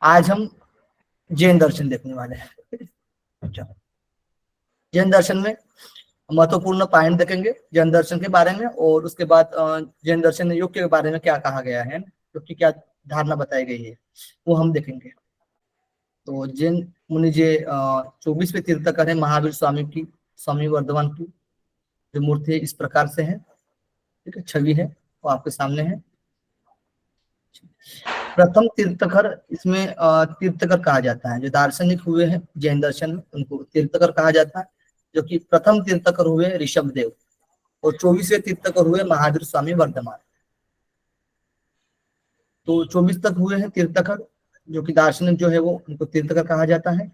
आज हम जैन दर्शन देखने वाले हैं। अच्छा, जैन दर्शन में महत्वपूर्ण पॉइंट देखेंगे जैन दर्शन के बारे में, और उसके बाद जैन दर्शन योग के बारे में क्या कहा गया है, क्योंकि क्या धारणा बताई गई है वो हम देखेंगे। तो जैन मुनि जी 24वें तीर्थकर है महावीर स्वामी की, स्वामी वर्धमान की जो मूर्ति है इस प्रकार से है, ठीक है, छवि है वो आपके सामने है। प्रथम तीर्थकर, इसमें तीर्थकर कहा जाता है, जो दार्शनिक हुए हैं जैन दर्शन में उनको तीर्थकर कहा जाता है, जो कि प्रथम तीर्थकर हुए ऋषभदेव और 24वें तीर्थकर हुए महावीर स्वामी वर्धमान। तो 24 तक हुए हैं तीर्थकर, जो कि दार्शनिक जो है वो उनको तीर्थकर कहा जाता है।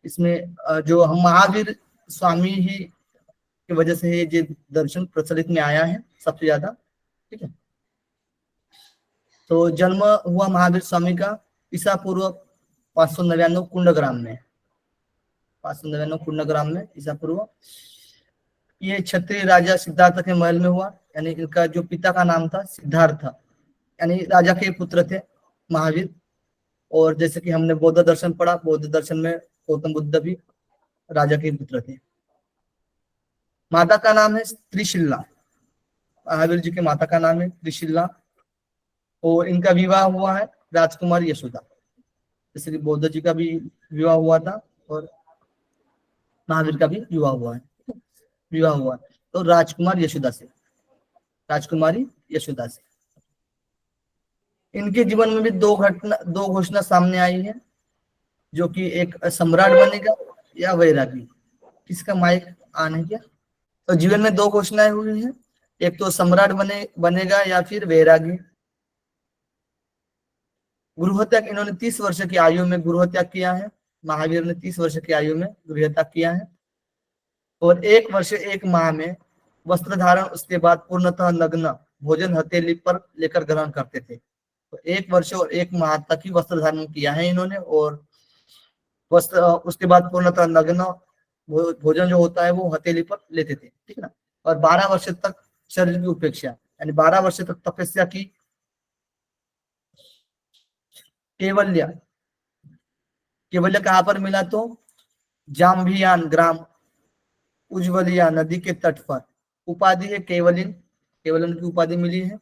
इसमें जो हम महावीर स्वामी ही की वजह से ये जो दर्शन प्रचलित में आया है सबसे ज्यादा, ठीक है। तो जन्म हुआ महावीर स्वामी का ईसा पूर्व 599 कुंडग्राम में, 599 कुंडग्राम में ईसा पूर्व। ये क्षत्रिय राजा सिद्धार्थ के महल में हुआ, यानी इनका जो पिता का नाम था सिद्धार्थ, यानी राजा के पुत्र थे महावीर। और जैसे कि हमने बौद्ध दर्शन पढ़ा, बौद्ध दर्शन में गौतम बुद्ध भी राजा के पुत्र थे। माता का नाम है त्रिशिला, महावीर जी के माता का नाम है त्रिशिला, और इनका विवाह हुआ है राजकुमार यशोदा, जैसे कि बौद्ध जी का भी विवाह हुआ था और महावीर का भी विवाह हुआ है, विवाह हुआ है। तो राजकुमार यशोदा से, राजकुमारी यशोदा से। इनके जीवन में भी दो घोषणा सामने आई है, जो कि एक सम्राट बनेगा या वैरागी। किसका माइक ऑन है क्या? तो जीवन में दो घोषणाएं हुई हैं, एक तो सम्राट बनेगा या फिर वैरागी। गृहत्याग, इन्होंने 30 वर्ष की आयु में गृहत्याग किया है, महावीर ने 30 वर्ष की आयु में गृहत्याग किया है। और 1 वर्ष 1 माह में वस्त्र धारण, उसके बाद पूर्णतः नग्न भोजन हथेली पर लेकर ग्रहण करते थे। तो 1 वर्ष और 1 माह तक ही वस्त्र धारण किया है इन्होंने, और वस्त्र उसके बाद पूर्णतः नग्न भोजन जो होता है वो हथेली पर लेते थे, ठीक है ना। और 12 वर्ष तक शरीर की उपेक्षा, यानी 12 वर्ष तक तपस्या की। केवल्य, केवल्य कहाँ पर मिला? तो जाम्भियान ग्राम उज्ज्वलिया नदी के तट पर। उपाधि है केवलिन, केवलन की उपाधि मिली है।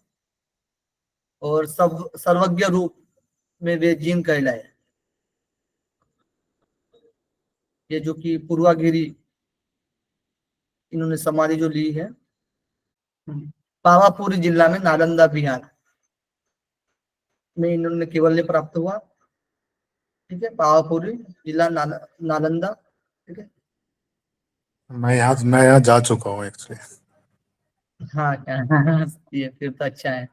और सब सर्वज्ञ रूप में वे जिन कहलाए, ये जो कि पूर्वागिरी इन्होंने समाधि जो ली है। पावापुरी जिला में नालंदा बिहार में इन्होंने केवल्य प्राप्त हुआ, ठीक है। पावापुरी जिला नालंदा, ठीक है। मैं यहाँ जा चुका हूँ एक्चुअली, हाँ क्या ये फिर तो अच्छा है।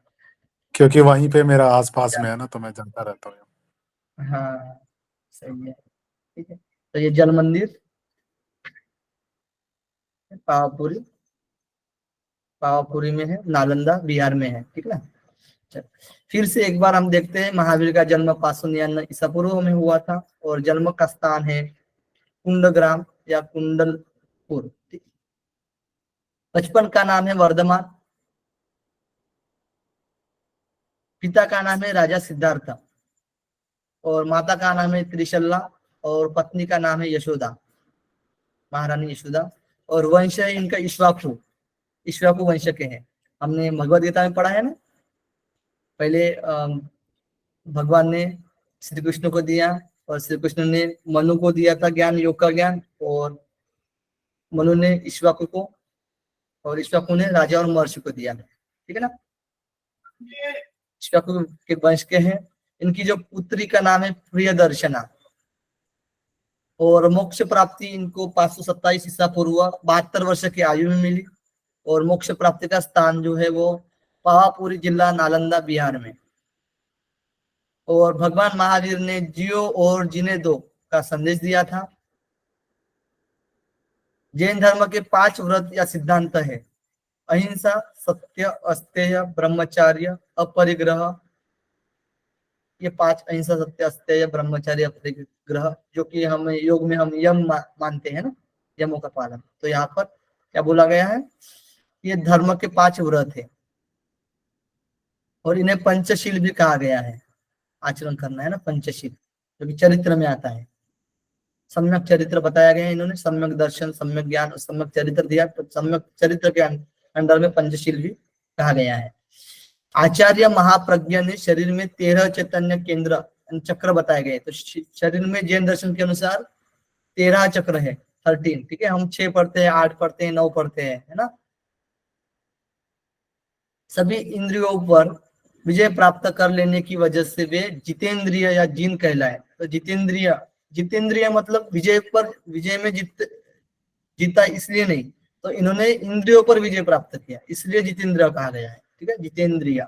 क्योंकि वहीं पे मेरा आसपास में है ना, तो मैं जाता रहता हूँ। हाँ सही है, ठीक है। तो ये जल मंदिर पावापुरी, पावापुरी में है, नालंदा बिहार में है, ठीक है ना। फिर से एक बार हम देखते हैं, महावीर का जन्म 599 ईसा पूर्व में हुआ था, और जन्म का स्थान है कुंडग्राम या कुंडलपुर। बचपन का नाम है वर्धमान, पिता का नाम है राजा सिद्धार्थ, और माता का नाम है त्रिशला, और पत्नी का नाम है यशोदा, महारानी यशोदा। और वंश है इनका इक्ष्वाकु, इक्ष्वाकु वंश के हैं। हमने भगवद गीता में पढ़ा है ना, पहले भगवान ने श्री कृष्ण को दिया, और श्री कृष्ण ने मनु को दिया था ज्ञान, योग का ज्ञान, और मनु ने इक्ष्वाकु को, और इक्ष्वाकु ने राजा और महर्षि को दिया, ठीक है ना। इक्ष्वाकु के वंश के हैं। इनकी जो पुत्री का नाम है प्रियदर्शना, और मोक्ष प्राप्ति इनको 527 ईसा पूर्व 72 वर्ष की आयु में मिली। और मोक्ष प्राप्ति का स्थान जो है वो पावापुरी जिला नालंदा बिहार में। और भगवान महावीर ने जियो और जीने दो का संदेश दिया था। जैन धर्म के 5 व्रत या सिद्धांत है: अहिंसा, सत्य, अस्तेय, ब्रह्मचर्य, अपरिग्रह। ये 5 अहिंसा, सत्य, अस्तेय, ब्रह्मचर्य, अपरिग्रह, जो कि हम योग में हम यम मानते हैं ना, यमों का पालन। तो यहाँ पर क्या बोला गया है? ये धर्म के 5 व्रत है, और इन्हें पंचशील भी कहा गया है, आचरण करना है ना, पंचशील। जो कि चरित्र में आता है। सम्यक चरित्र बताया गया है, इन्होंने सम्यक दर्शन, सम्यक ज्ञान और सम्यक चरित्र दिया। तो सम्यक चरित्र के अंडर में पंचशील भी कहा गया है। आचार्य महाप्रज्ञ ने शरीर में 13 चैतन्य केंद्र चक्र बताए गए। तो शरीर में जैन दर्शन के अनुसार 13 चक्र है, 13। ठीक है, हम 6 पढ़ते हैं, 8 पढ़ते हैं, 9 पढ़ते हैं, है ना। सभी इंद्रियों पर विजय प्राप्त कर लेने की वजह से वे जितेंद्रिय या जिन कहलाए। तो जितेंद्रिय, जितेंद्रिय मतलब विजय पर, विजय में जीता इसलिए नहीं, तो इन्होंने इंद्रियों पर विजय प्राप्त किया, इसलिए जितेंद्रिय कहा गया है। ठीक है, जितेंद्रिय।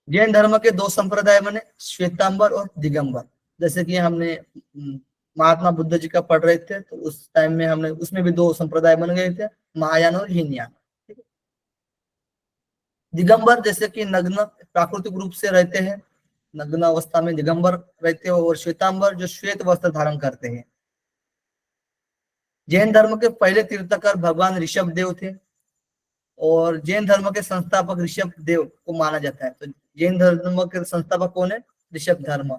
जैन धर्म के 2 संप्रदाय बने, श्वेतांबर और दिगंबर। जैसे कि हमने महात्मा बुद्ध जी का पढ़ रहे थे, तो उस टाइम में हमने उसमें भी 2 संप्रदाय बन गए थे, महायान और हीनयान। दिगंबर जैसे कि नग्न प्राकृतिक रूप से रहते हैं, नग्न अवस्था में दिगंबर रहते हैं, और श्वेतांबर जो श्वेत वस्त्र धारण करते हैं। जैन धर्म के पहले तीर्थकर भगवान ऋषभ देव थे, और जैन धर्म के संस्थापक ऋषभ देव को माना जाता है। तो जैन धर्म के संस्थापक कौन है? ऋषभ धर्म।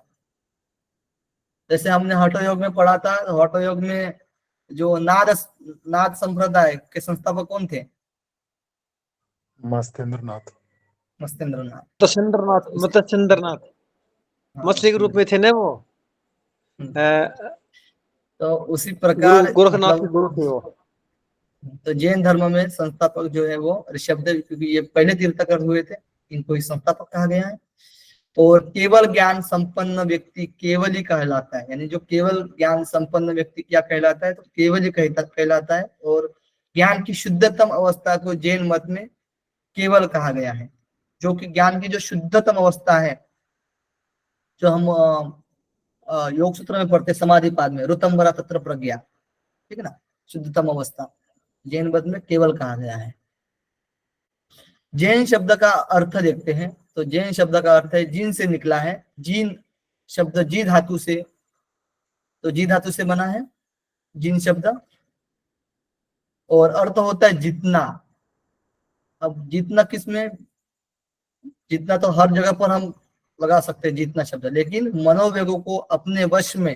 जैसे हमने हठ योग में पढ़ा था, हठ योग में जो नाद संप्रदाय के संस्थापक कौन थे? मस्तेंद्रनाथ। मस्तेंद्रनाथ। मत्स्येंद्रनाथ हाँ, मछली के रूप में थे ना वो। तो उसी प्रकार गोरखनाथ के गुरु थे वो। तो जैन धर्म में संस्थापक जो है वो ऋषभदेव, क्योंकि ये पहले तीर्थकर हुए थे, इनको ही संस्थापक कहा गया है। और केवल ज्ञान संपन्न व्यक्ति केवल ही कहलाता है, यानी जो केवल ज्ञान संपन्न व्यक्ति क्या कहलाता है? तो केवल ही कहलाता है। और ज्ञान की शुद्धतम अवस्था को जैन मत में केवल कहा गया है, जो कि ज्ञान की जो शुद्धतम अवस्था है, जो हम योग सूत्र में पढ़ते समाधि पाद में, ऋतंबरा तत्र प्रज्ञा, ठीक है ना, शुद्धतम अवस्था जैन मत में केवल कहा गया है। जैन शब्द का अर्थ देखते हैं। तो जैन शब्द का अर्थ है, जिन से निकला है। जिन शब्द जी धातु से, तो जी धातु से बना है जिन शब्द, और अर्थ होता है जितना। अब जितना किसमें? जितना तो हर जगह पर हम लगा सकते हैं जितना शब्द, लेकिन मनोवेगों को अपने वश में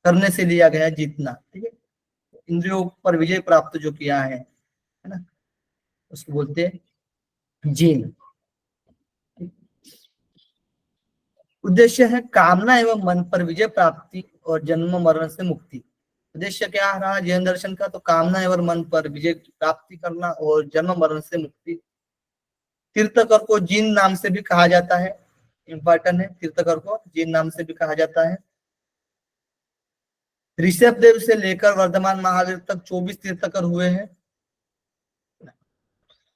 करने से लिया गया है जितना। ठीक है, इंद्रियों पर विजय प्राप्त जो किया है ना, उसको बोलते हैं जिन। उद्देश्य है कामना एवं मन पर विजय प्राप्ति और जन्म मरण से मुक्ति। उद्देश्य क्या रहा जैन दर्शन का? तो कामना एवं मन पर विजय प्राप्ति करना और जन्म मरण से मुक्ति। तीर्थकर को जिन नाम से भी कहा जाता है, इंपॉर्टेंट है, तीर्थकर को जिन नाम से भी कहा जाता है। ऋषभ देव से लेकर वर्धमान महावीर तक 24 तीर्थकर हुए हैं,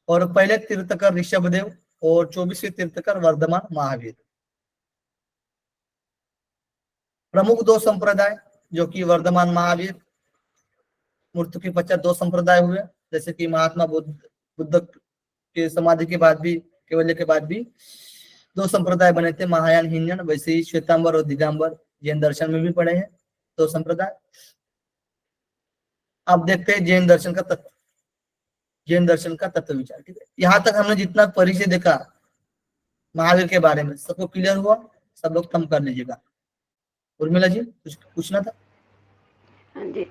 और पहले तीर्थकर ऋषभ देव और 24वें तीर्थकर वर्धमान महावीर। प्रमुख 2 संप्रदाय जो कि वर्धमान महावीर मूर्ति के पश्चात 2 संप्रदाय हुए, जैसे कि महात्मा बुद्ध के समाधि के बाद भी, केवल्य के बाद भी 2 संप्रदाय बने थे, महायान हीनयान। वैसे ही श्वेतांबर और दिगंबर जैन दर्शन में भी पड़े हैं 2 संप्रदाय। अब देखते हैं जैन दर्शन का तत्व, जैन दर्शन का तत्व विचार। ठीक है, यहाँ तक हमने जितना परिचय देखा महावीर के बारे में, सबको क्लियर हुआ? सब लोग थम कर लीजिएगा। उर्मिला जी कुछ पूछना था? हाँ जी।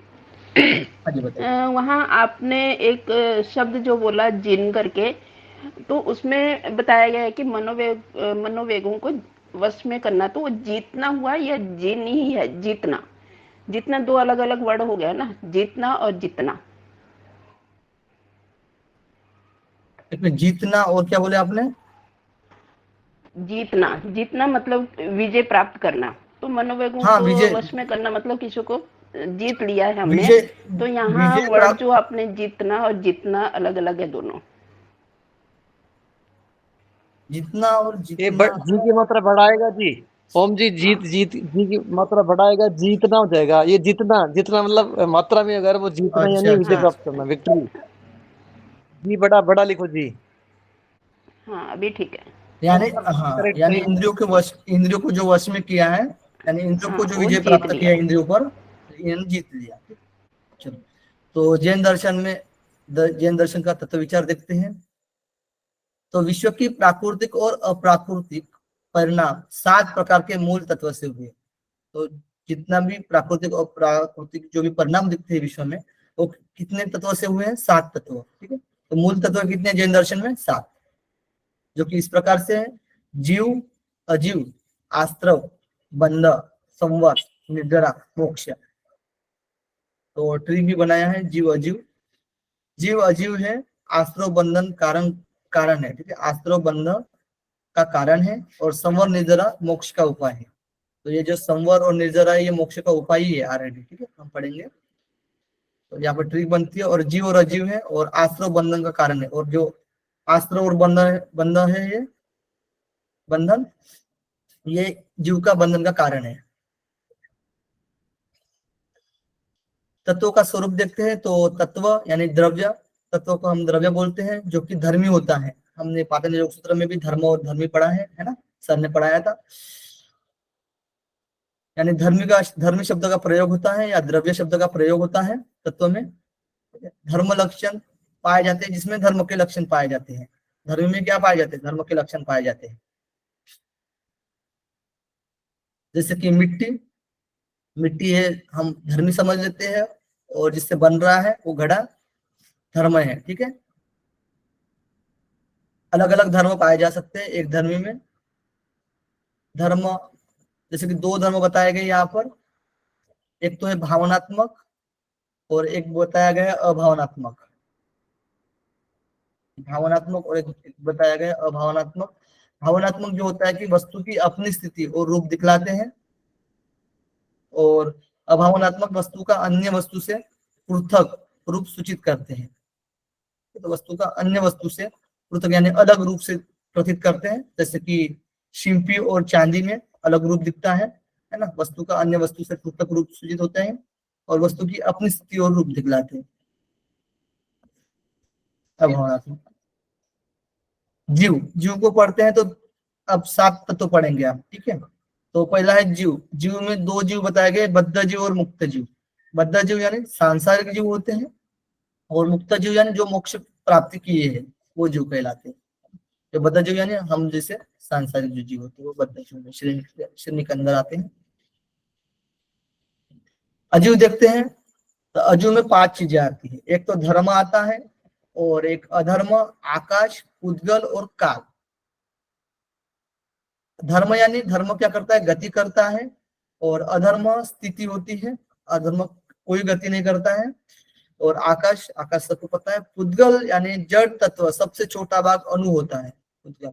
हाँ जी बताइए। वहाँ आपने एक शब्द जो बोला जिन करके, तो उसमें बताया गया है कि मनोवेगों को वश में करना, तो वो जीतना हुआ या जिन ही है? जीतना, जितना 2 अलग अलग वर्ड हो गया ना, जीतना और जितना। इसमें जीतना और क्या बोले आपने? जीतना, जीतना मतलब विजय प्राप्त करना, तो मनोवेगों हाँ, को विजय, वश में करना मतलब किसी को जीत लिया है हमने। विजय, तो यहाँ विजय वर्ड प्राप्त, जो आपने जीतना और जितना अलग अलग है दोनों। जितना और ये जितना। जी की मात्रा बढ़ाएगा जी। ओम जी, जीत जीत जी की मात्रा बढ़ाएगा, जीतना हो जाएगा। ये जितना, जितना मतलब मात्रा में, अगर वो जीतना अच्छा यानी विजय अच्छा, प्राप्त करना, विक्ट्री। जी बड़ा बड़ा लिखो जी। हाँ अभी ठीक है। यानी हाँ, करेक्ट यानी सही। इंद्रियों को जो वश में किया है, यानी इंद्रियों को हाँ जो वो विजय जीत प्राप्त लिया। किया इंद्रियों पर, यानी जीत लिया। चलो, तो जैन दर्शन में जैन दर्शन का तत्व विचार देखते हैं। तो विश्व की प्राकृतिक और अप्राकृतिक परिणाम 7 प्रकार के मूल तत्व से हुए। तो जितना भी प्राकृतिक और प्राकृतिक जो भी परिणाम दिखते हैं विश्व में, वो कितने तत्वों से हुए हैं? 7 तत्व। ठीक है, तो मूल तत्व कितने जैन दर्शन में? 7, जो कि इस प्रकार से है: जीव, अजीव, आश्रव, बंध, संवर, निद्रा, मोक्ष। तो ट्री भी बनाया है जीव अजीव। जीव अजीव है, आश्रव बंधन कारण है। ठीक है, आश्रव बंधन का कारण है, और संवर निद्रा मोक्ष का उपाय है। तो ये जो संवर और निर्जरा है, ये मोक्ष का उपाय ही है ऑलरेडी। ठीक है, हम पढ़ेंगे। तो यहाँ पर ट्री बनती है, और जीव और अजीव है, और आश्रव बंधन का कारण है। और जो आश्रव और बंधन है, ये बंधन, ये जीव का बंधन का कारण है। तत्वों का स्वरूप देखते हैं। तो तत्व यानी द्रव्य, तत्व को हम द्रव्य बोलते हैं, जो कि धर्मी होता है। हमने पातंजलि योग सूत्र में भी धर्म और धर्मी पढ़ा है ना, सर ने पढ़ाया था। यानी धर्मी शब्द का प्रयोग होता है या द्रव्य शब्द का प्रयोग होता है तत्व में। धर्म लक्षण पाए जाते हैं, जिसमें धर्म के लक्षण पाए जाते हैं। धर्म में क्या पाए जाते हैं? धर्म के लक्षण पाए जाते हैं। जैसे कि मिट्टी है, हम धर्मी समझ लेते हैं, और जिससे बन रहा है वो घड़ा धर्म है। ठीक है, अलग अलग धर्म पाए जा सकते हैं एक धर्मी में। धर्म, जैसे कि 2 धर्म बताए गए यहाँ पर, एक तो है भावनात्मक और एक बताया गया अभावनात्मक। भावनात्मक और एक बताया गया अभावनात्मक। भावनात्मक जो होता है कि वस्तु की अपनी स्थिति और रूप दिखलाते हैं, और अभावनात्मक वस्तु का अन्य वस्तु से पृथक रूप सूचित करते हैं। तो वस्तु का अन्य वस्तु से पृथक यानी अलग रूप से प्रतीत करते हैं। जैसे कि शिल्पी और चांदी में अलग रूप दिखता है ना। वस्तु का अन्य वस्तु से पृथक रूप सूचित होते हैं, और वस्तु की अपनी स्थिति और रूप दिखलाते हैं। अभावनात्मक। जीव को पढ़ते हैं, तो अब 7 तत्व पढ़ेंगे आप। ठीक है, तो पहला है जीव। जीव में 2 जीव बताए गए, बद्ध जीव और मुक्त जीव। बद्ध जीव यानी सांसारिक जीव होते हैं, और मुक्त जीव यानी जो मोक्ष प्राप्ति किए हैं, वो जीव कहलाते हैं। जो बद्ध जीव यानी हम जैसे सांसारिक जो जीव होते हैं, वो बद्ध जीव में श्रेणी के अंदर आते हैं। अजीव देखते हैं, तो अजीव में 5 चीजें आती है। एक तो धर्म आता है, और एक अधर्म, आकाश, उद्गल और काल। धर्म यानी धर्म क्या करता है? गति करता है, और अधर्म स्थिति होती है। अधर्म कोई गति नहीं करता है। और आकाश सबको पता है। उद्गल यानी जड़ तत्व, सबसे छोटा भाग अणु होता है। उद्गल,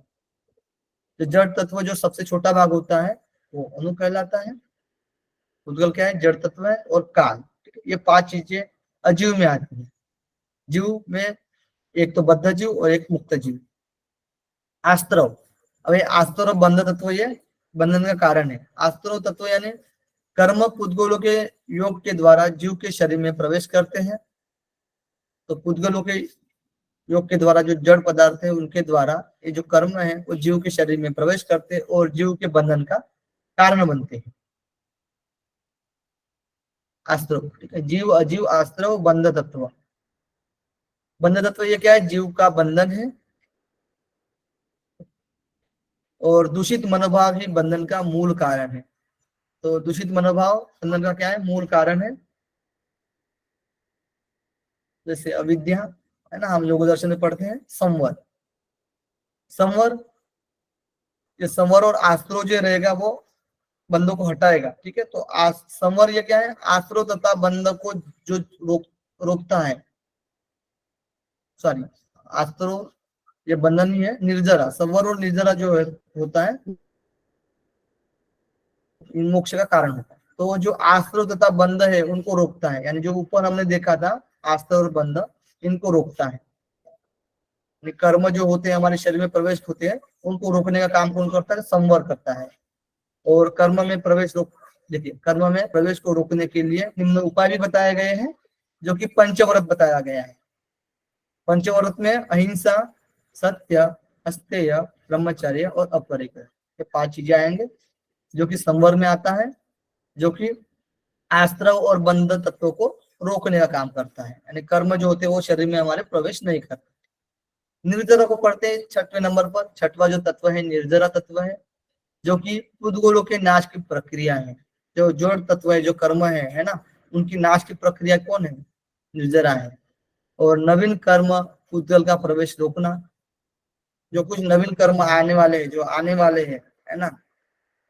तो जड़ तत्व जो सबसे छोटा भाग होता है वो अणु कहलाता है। उद्गल क्या है? जड़ तत्व है। और काल, ये 5 चीजें अजीव में आती है। जीव में एक तो बद्ध जीव और एक मुक्त जीव। आस्त्रव, अब ये आस्त्रव बंध तत्व, ये बंधन का कारण है। आस्त्रव तत्व यानी कर्म पुद्गलों के योग के द्वारा जीव के शरीर में प्रवेश करते हैं। तो पुद्गलों के योग के द्वारा जो जड़ पदार्थ है, उनके द्वारा ये जो कर्म है वो जीव के शरीर में प्रवेश करते हैं, और जीव के बंधन का कारण बनते हैं। आस्त्रव, ठीक है। जीव, अजीव, आस्त्रव, बंध तत्व। बंध तत्व ये क्या है? जीव का बंधन है, और दूषित मनोभाव ही बंधन का मूल कारण है। तो दूषित मनोभाव बंधन का क्या है? मूल कारण है। जैसे अविद्या है ना, हम योग दर्शन में पढ़ते हैं। संवर, ये संवर और आश्रव जो रहेगा वो बंधों को हटाएगा। ठीक है, तो संवर ये क्या है? आश्रव तथा बंध को जो रोकता है। सॉरी, आश्रव ये बंधन ही है। निर्जरा, संवर और निर्जरा जो है होता है, मोक्ष का कारण होता है। तो जो आश्रव तथा बंध है उनको रोकता है, यानी जो ऊपर हमने देखा था आश्रव और बंध, इनको रोकता है। कर्म जो होते हैं हमारे शरीर में प्रवेश होते हैं, उनको रोकने का काम कौन करता है? संवर करता है। और कर्म में प्रवेश देखिए, कर्म में प्रवेश को रोकने के लिए निम्न उपाय भी बताए गए हैं, जो कि पंचव्रत बताया गया है। पंचव्रत में अहिंसा, सत्य, अस्तेय, ब्रह्मचर्य और अपरिग्रह, ये 5 चीजें आएंगे, जो कि संवर में आता है, जो कि आश्रव और बंध तत्वों को रोकने का काम करता है। यानी कर्म जो होते हैं वो शरीर में हमारे प्रवेश नहीं करते। निर्जरा को पढ़ते हैं 6वें नंबर पर। 6वां जो तत्व है निर्जरा तत्व है। जो कि पुद्गलों के नाश की प्रक्रिया है। जो जड़ तत्व है, जो कर्म है ना, उनकी नाश की प्रक्रिया कौन है? निर्जरा है। और नवीन कर्म पुद्गल का प्रवेश रोकना, जो कुछ नवीन कर्म आने वाले हैं, जो आने वाले हैं, है ना,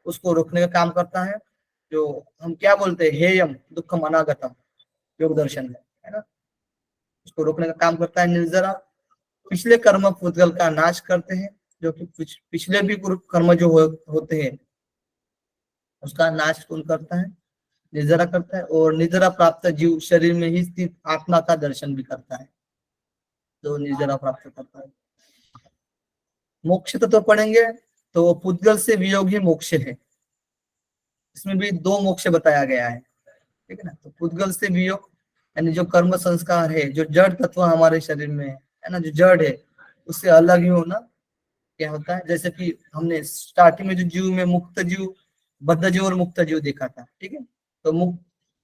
उसको रोकने का काम करता है। जो हम क्या बोलते हैं, हेयम दुखम अनागतम योग दर्शन में, है ना, उसको रोकने का काम करता है निर्जरा। पिछले कर्म पुद्गल का नाश करते हैं, जो कि पिछले भी कर्म जो होते हैं उसका नाश कौन करता है? निर्जरा करता है। और निर्जरा प्राप्त जीव शरीर में ही स्थित आत्मा का दर्शन भी करता है, जो निर्जरा प्राप्त करता है। मोक्ष तत्व पढ़ेंगे तो पुद्गल से वियोग ही मोक्ष है। इसमें भी दो मोक्ष बताया गया है, ठीक है ना। तो पुद्गल से वियोग यानी जो कर्म संस्कार है, जो जड़ तत्व हमारे शरीर में है ना, जो जड़ है, उससे अलग ही होना क्या होता है? जैसे कि हमने स्टार्टिंग में जो जीव में मुक्त जीव, बद्ध जीव और मुक्त जीव देखा था, ठीक है। तो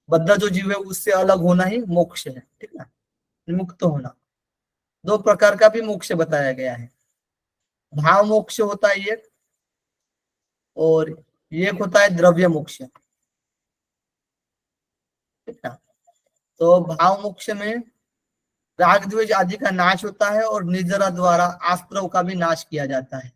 बद्ध जो जीव है उससे अलग होना ही मोक्ष है, ठीक है, मुक्त होना। दो प्रकार का भी मोक्ष बताया गया है। भाव मोक्ष होता है एक, और एक होता है द्रव्य मोक्ष, ठीक है। तो भाव मोक्ष में राग द्वेष आदि का नाश होता है और निर्जरा द्वारा आस्त्रव का भी नाश किया जाता है।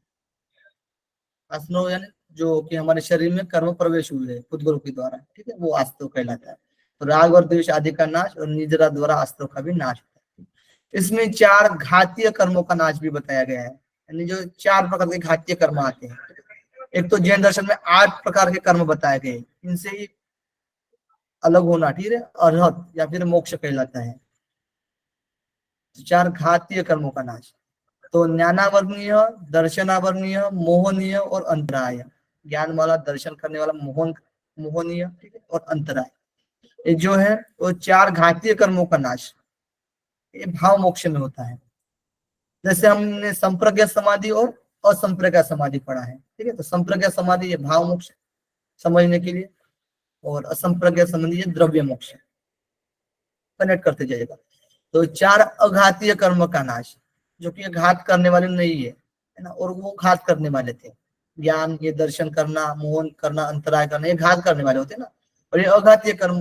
आस्त्रव यानी जो कि हमारे शरीर में कर्म प्रवेश हुए हैं पुद्गलों के द्वारा, ठीक है, वो आस्त्रव कहलाता है। तो राग और द्वेष आदि का नाश और निर्जरा द्वारा आस्त्रव का भी नाश होता है। इसमें 4 घातीय कर्मों का नाश भी बताया गया है, यानी जो 4 प्रकार के घातीय कर्म आते हैं। एक तो जैन दर्शन में 8 प्रकार के कर्म बताए गए, इनसे ही अलग होना, ठीक है, अरहत या फिर मोक्ष कहलाता है। 4 घातीय कर्मों का नाश। तो ज्ञानावर्णीय, दर्शनावर्णीय, मोहनीय और अंतराय। ज्ञान वाला, दर्शन करने वाला, मोहनीय, ठीक है, और अंतराय, ये जो है वो 4 घातीय कर्मों का नाश ये भाव मोक्ष में होता है। जैसे हमने संप्रज्ञा समाधि और असंप्रज्ञा समाधि पढ़ा है, ठीक है। तो संप्रज्ञा समाधि ये भाव मोक्ष समझने के लिए, और असंप्रज्ञा समाधि ये द्रव्य मोक्ष। कनेक्ट करते जाइएगा। तो 4 अघातीय कर्म का नाश, जो कि घात करने वाले नहीं है ना, और वो घात करने वाले थे। ज्ञान, ये दर्शन करना, मोहन करना, अंतराय करना, ये घात करने वाले होते ना। और ये अघातीय कर्म,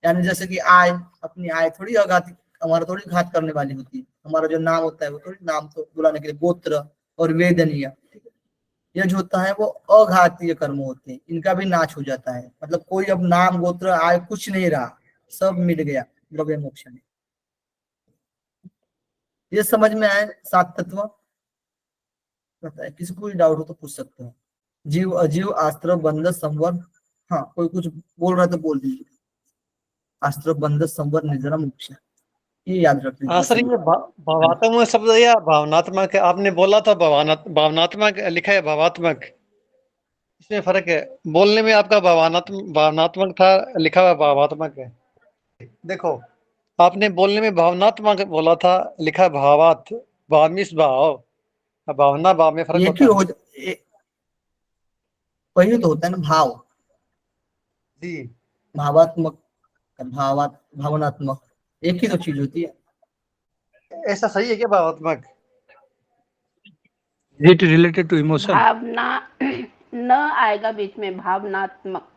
यानी जैसे कि आय, अपनी आय थोड़ी अघाती, हमारा थोड़ी घात करने वाली होती है। हमारा जो नाम होता है वो थोड़ी नाम तो बुलाने के लिए, गोत्र और वेदनीय, ठीक है, ये जो होता है वो अघातीय कर्म होते हैं, इनका भी नाश हो जाता है। मतलब कोई अब नाम, गोत्र, आय कुछ नहीं रहा, सब मिट गया द्रव्य मोक्ष में। ये समझ में आए 7 तत्व? पता है, किसी को डाउट हो तो पूछ सकते हैं। जीव, अजीव, आस्त्र, बंध, संवर। हाँ, कोई कुछ बोल रहा है तो बोल दीजिए। आस्त्र, बंध, संवर, निर्जरा, मोक्ष, ये याद रख लीजिए। सर ये भावात्मक शब्द या भावनात्मक है? आपने बोला था भावनात्मक, लिखा है भावात्मक, इसमें फर्क है। बोलने में आपका भावनात्मक था, लिखा हुआ भावात्मक है। देखो, आपने बोलने में भावनात्मक बोला था, लिखा भावात, भावमिस भाव, भावना भाव में फर्क ये होता है। वही तो होता है ना भाव, जी, भावात्मक, भावनात्मक, एक ही तो चीज होती है। ऐसा सही है क्या भावात्मक? Is it related to emotion? भावना न आएगा बीच में, भावनात्मक।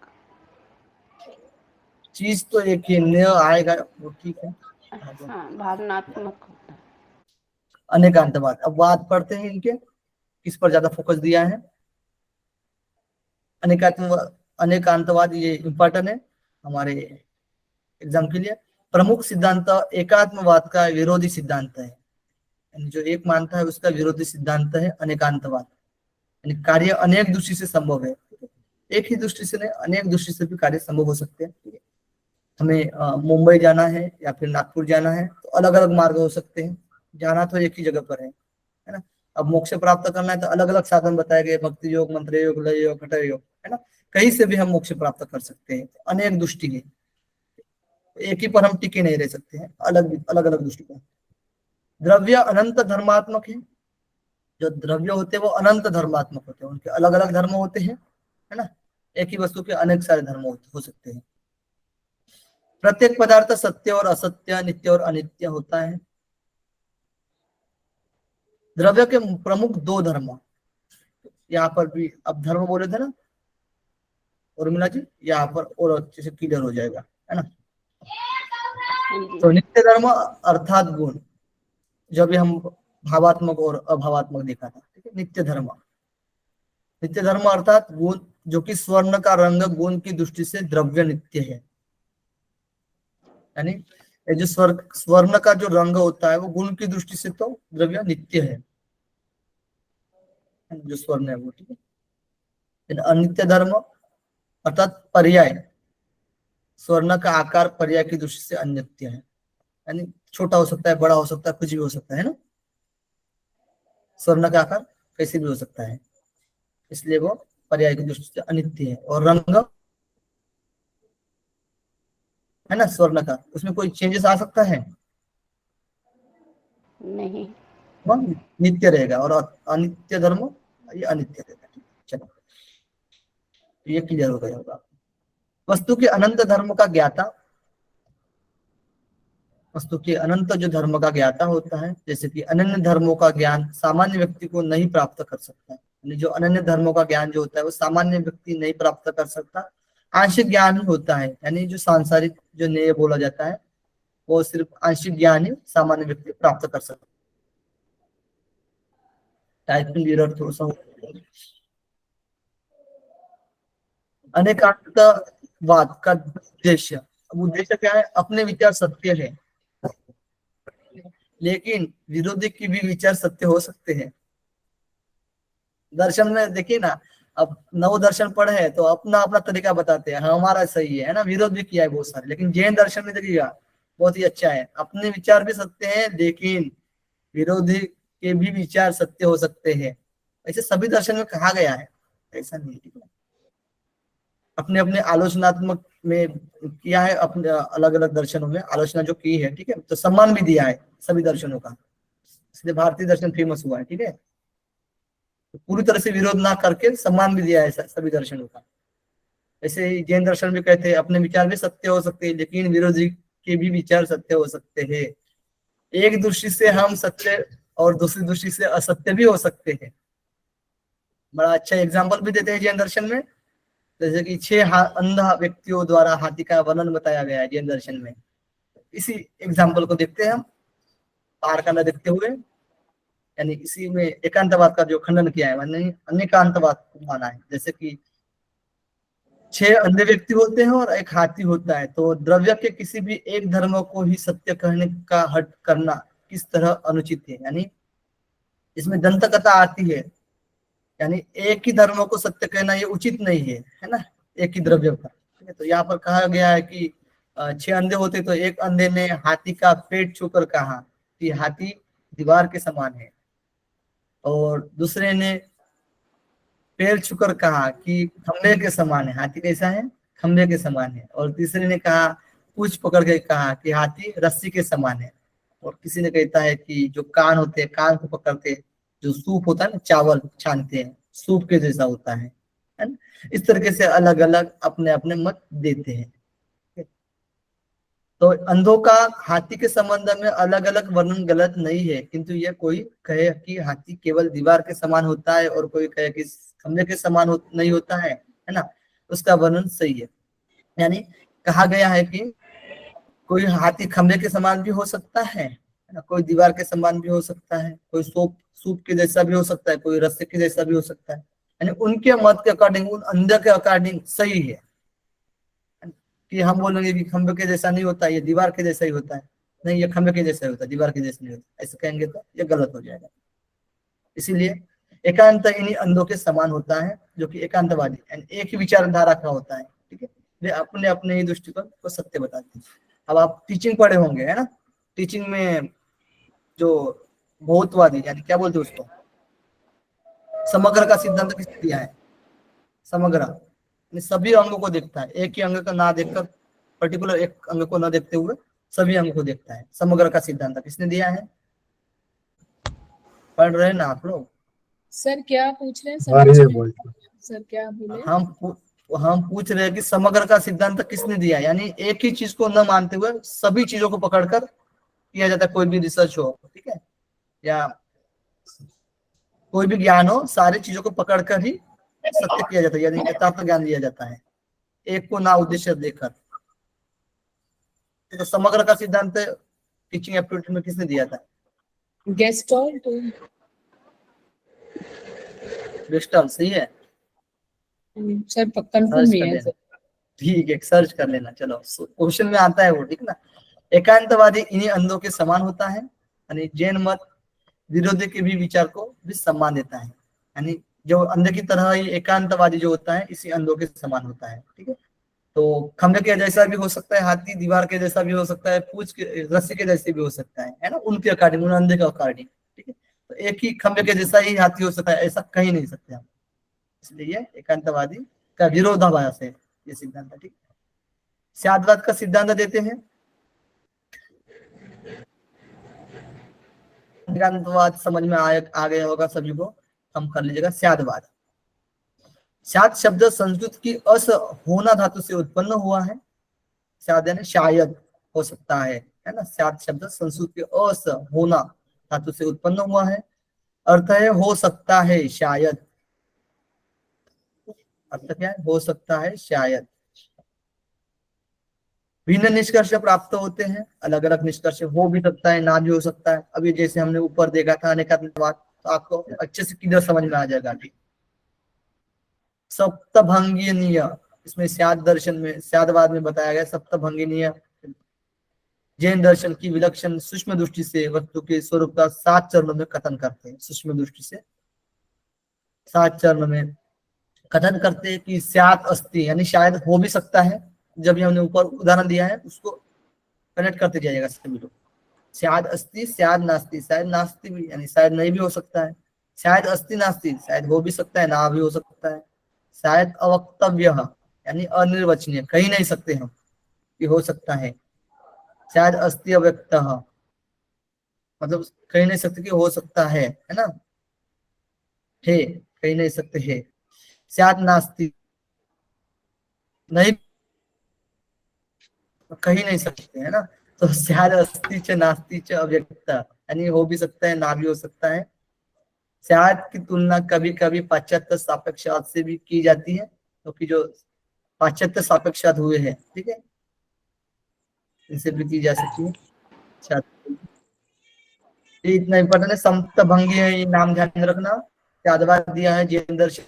चीज तो एक ही, न आएगा वो ठीक है। हाँ, भावनात्मक होता है। अनेकांतवाद, अब बात पढ़ते हैं इनके, किस पर ज्यादा फोकस दिया है। अनेकांतवाद ये इंपॉर्टेंट है हमारे एग्जाम के लिए। प्रमुख सिद्धांत एकात्मवाद का विरोधी सिद्धांत है, यानी जो एक मानता है उसका विरोधी सिद्धांत है अनेकांतवाद। यानी कार्य अनेक दृष्टि से संभव है, एक ही दृष्टि से नहीं, अनेक दृष्टि से भी कार्य संभव हो सकते हैं। हमें मुंबई जाना है या फिर नागपुर जाना है तो अलग अलग मार्ग हो सकते हैं, जाना तो एक ही जगह पर है ना। अब मोक्ष प्राप्त करना है तो अलग अलग साधन बताए गए, भक्ति योग, मंत्र योग, लय योग, हठ योग, है ना। कहीं से भी हम मोक्ष प्राप्त कर सकते हैं, अनेक दृष्टि है, एक ही पर हम टिके नहीं रह सकते हैं, अलग अलग अलग दृष्टि पर। द्रव्य अनंत धर्मात्मक है, जो द्रव्य होते हैं वो अनंत धर्मात्मक होते हैं, उनके अलग अलग धर्म होते हैं, है ना। एक ही वस्तु के अनेक सारे धर्म हो सकते हैं। प्रत्येक पदार्थ सत्य और असत्य, नित्य और अनित्य होता है। द्रव्य के प्रमुख 2 धर्म, यहाँ पर भी अब धर्म बोले थे ना उर्मिला जी, यहाँ पर और अच्छे से क्लियर हो जाएगा, है ना। हाँ जी। तो नित्य धर्म अर्थात गुण, जब भी हम भावात्मक और अभावात्मक देखा था, ठीक है। नित्य धर्म, नित्य धर्म अर्थात गुण, जो कि स्वर्ण का रंग गुण की दृष्टि से द्रव्य नित्य है, यानी ये जो स्वर्ण का जो रंग होता है वो गुण की दृष्टि से तो द्रव्य नित्य है, जो स्वर्ण है वो, ठीक है। अनित्य धर्म अर्थात पर्याय, स्वर्ण का आकार पर्याय की दृष्टि से अनित्य है, यानी छोटा हो सकता है, बड़ा हो सकता है, कुछ भी हो सकता है ना, स्वर्ण का आकार कैसे भी हो सकता है, इसलिए वो पर्याय की दृष्टि से अनित्य है। और रंग है ना स्वर्ण का, उसमें कोई चेंजेस आ सकता है, नहीं। वह नित्य रहेगा। और अनित्य धर्म ये अनित्य रहेगा, ठीक है। चलो ये क्लियर हो गया होगा। वस्तु के अनंत धर्म का ज्ञाता, वस्तु के अनंत जो धर्म का ज्ञाता होता है, जैसे कि अनन्य धर्मों का ज्ञान सामान्य व्यक्ति को नहीं प्राप्त कर सकता है, यानी जो अनन्य धर्मों का ज्ञान जो होता है वो सामान्य व्यक्ति नहीं प्राप्त कर सकता, आंशिक ज्ञान ही होता है, यानी जो सांसारिक जो न्याय बोला जाता है वो सिर्फ आंशिक ज्ञान ही सामान्य व्यक्ति प्राप्त कर सकता है। टाइपिंग एरर थोड़ा सा, अनेकांतवाद का उद्देश्य, अब उद्देश्य क्या है, अपने विचार सत्य है लेकिन विरोधी की भी विचार सत्य हो सकते हैं। दर्शन में देखिए ना, अब नव दर्शन पढ़े हैं तो अपना अपना तरीका बताते हैं, हमारा सही है ना, विरोध भी किया है बहुत सारे, लेकिन जैन दर्शन में देखिएगा बहुत ही अच्छा है, अपने विचार भी सत्य है लेकिन विरोधी के भी विचार सत्य हो सकते हैं, ऐसे सभी दर्शन में कहा गया है, ऐसा नहीं, ठीक है। अपने अपने आलोचनात्मक में किया है, अपने अलग अलग दर्शनों में आलोचना जो की है, ठीक है, तो सम्मान भी दिया है सभी दर्शनों का, इसलिए भारतीय दर्शन फेमस हुआ है, ठीक है। तो पूरी तरह से विरोध ना करके सम्मान भी दिया है सभी दर्शनों का। ऐसे ही जैन दर्शन भी कहते हैं अपने विचार भी सत्य हो सकते हैं लेकिन विरोधी के भी विचार सत्य हो सकते हैं, एक दृष्टि से हम सत्य और दूसरी दृष्टि से असत्य भी हो सकते हैं। बड़ा अच्छा एग्जाम्पल भी देते हैं जैन दर्शन में, जैसे कि 6 अंधा व्यक्तियों द्वारा हाथी का वर्णन बताया गया है जैन दर्शन में। इसी एग्जाम्पल को देखते हैं हम पार का न देखते हुए, यानी इसी में एकांतवाद का जो खंडन किया है, माने अनेकांतवाद को माना है, जैसे कि 6 अंधे व्यक्ति होते हैं और एक हाथी होता है, तो द्रव्य के किसी भी एक धर्म को ही सत्य कहने का हट करना किस तरह अनुचित है, यानी इसमें दंतकथा आती है, यानी एक ही धर्म को सत्य कहना ये उचित नहीं है ना, एक ही द्रव्य का, ठीक है। तो यहाँ पर कहा गया है कि 6 अंधे होते तो एक अंधे ने हाथी का पेट छूकर कहा कि हाथी दीवार के समान है, और दूसरे ने पैर छूकर कहा कि खंबे के समान है, हाथी कैसा है, खंबे के समान है, और तीसरे ने कहा पूंछ पकड़ के कहा कि हाथी रस्सी के समान है, और किसी ने कहता है कि जो कान होते हैं कान को पकड़ते जो सूप होता है ना, चावल छानते हैं सूप के जैसा होता है ना। इस तरीके से अलग अलग अपने अपने मत देते हैं। तो अंधों का हाथी के संबंध में अलग अलग वर्णन गलत नहीं है, किंतु यह कोई कहे कि हाथी केवल दीवार के समान होता है और कोई कहे कि खंबे के समान नहीं होता है ना, उसका वर्णन सही है। यानी कहा गया है कि कोई हाथी खंबे के समान भी हो सकता है ना, कोई दीवार के समान भी हो सकता है, कोई सूप के जैसा भी हो सकता है, कोई रस्से के जैसा भी हो सकता है, यानी उनके मत के अकॉर्डिंग, उन अंधे के अकॉर्डिंग सही है। कि हम बोलेंगे कि खंबे के जैसा नहीं होता, ये दीवार के जैसा ही होता है, नहीं ये खंबे के जैसा ही होता है, दीवार के जैसा नहीं होता, ऐसे कहेंगे तो ये गलत हो जाएगा। इसीलिए एकांत इन्हीं अंधों के समान होता है जो कि एकांतवादी यानी एक ही विचारधारा का होता है, ठीक है, वे अपने अपने ही दृष्टिकोण को सत्य बताते हैं। अब आप टीचिंग पढ़े होंगे है ना, टीचिंग में जो बहुतवादी यानी क्या बोलते हैं उसको, समग्र का सिद्धांत किसने दिया है, समग्र सभी अंगों को देखता है, एक ही अंग का ना देखकर, पर्टिकुलर एक अंग को ना देखते हुए सभी अंग को देखता है, समग्र का सिद्धांत किसने दिया है, पढ़ रहे हैं ना आप लोग। सर क्या पूछ रहे हैं सर क्या बोले, हम पूछ रहे हैं कि समग्र का सिद्धांत किसने दिया, यानी एक ही चीज को न मानते हुए सभी चीजों को पकड़कर किया जाता है, कोई भी रिसर्च हो, ठीक है, या कोई भी ज्ञान हो, सारी चीजों को पकड़कर ही सत्य किया जाता है, यानी यथार्थ ज्ञान दिया जाता है, एक को ना उद्देश्य देकर। तो समग्र का सिद्धांत टीचिंग एप्टीट्यूड में किसने दिया था? गेस्टॉल तो गेस्टॉल, सही है, सर कंफर्म नहीं है सर। ठीक है, सर्च कर लेना। चलो, क्वेश्चन में आता है वो, ठीक ना। एकांतवादी इन्हीं अंधों के समान होता है, यानी जैन मत विरोधी के भी विचार को भी सम्मान देता है, यानी जो अंधे की तरह ही एकांतवादी जो होता है इसी अंधों के समान होता है, ठीक है। तो खंबे के जैसा भी हो सकता है, हाथी दीवार के जैसा भी हो सकता है, पूछ के रस्सी के जैसे भी हो सकता है ना, उनके अकॉर्डिंग, उन अंधे के अकॉर्डिंग, ठीक है। तो एक ही खंबे के जैसा ही हाथी हो सकता है, ऐसा कहीं नहीं सकते हम, इसलिए एकांतवादी का विरोधाभास है ये सिद्धांत, ठीक। स्यादवाद का सिद्धांत देते हैं। एकांतवाद समझ में आ गया होगा सभी को, हम कर लीजिएगा। स्यादवाद, स्याद शब्द संस्कृत की अस होना धातु से उत्पन्न हुआ है। स्याद यानी शायद, हो सकता है ना। स्याद शब्द संस्कृत के अस होना धातु से उत्पन्न हुआ है, अर्थ है हो सकता है, शायद। अर्थ क्या है? हो सकता है, शायद। भिन्न निष्कर्ष प्राप्त होते हैं, अलग अलग निष्कर्ष हो भी सकता है, ना भी हो सकता है। अभी जैसे हमने ऊपर देखा था अनेकांतवाद, तो आपको अच्छे से क्लियर समझ में आ जाएगा, ठीक। सप्तभंगिनीय, इसमें स्याद दर्शन में, स्यादवाद में बताया गया सप्तभंगिनीय जैन दर्शन की विलक्षण सूक्ष्म दृष्टि से वस्तु के स्वरूप का 7 चरणों में कथन करते हैं। सूक्ष्म दृष्टि से 7 चरणों में कथन करते हैं कि स्यात् अस्ति, यानी शायद हो भी सकता है। जब हमने ऊपर उदाहरण दिया है उसको कनेक्ट करते जाइएगा सभी लोग। स्याद् अस्ति, स्याद् नास्ति, शायद नास्ति भी, यानी शायद नहीं भी हो सकता है। शायद अस्ति नास्ति, शायद हो भी सकता है, ना भी हो सकता है। शायद अवक्तव्य, यानी अनिर्वचनीय, कही नहीं सकते हम कि हो सकता है। शायद अस्ति अव्यक्त, मतलब कही नहीं सकते कि हो सकता है ना, है, कही नहीं सकते है। शायद नास्ति, नहीं कही नहीं सकते, है ना। तो शायद अस्ति च नास्ति च अव्यक्त, यानी हो भी सकता है, ना भी हो सकता है। शायद की तुलना कभी कभी पाश्चात्य सापेक्षवाद से भी की जाती है, क्योंकि जो पाश्चात्य सापेक्षवाद हुए हैं, ठीक है, इनसे भी की जा सकती है। इतना इंपॉर्टेंट है। सप्तभंगी है, ये नाम ध्यान में रखना। स्यादवाद दिया है जैन दर्शन।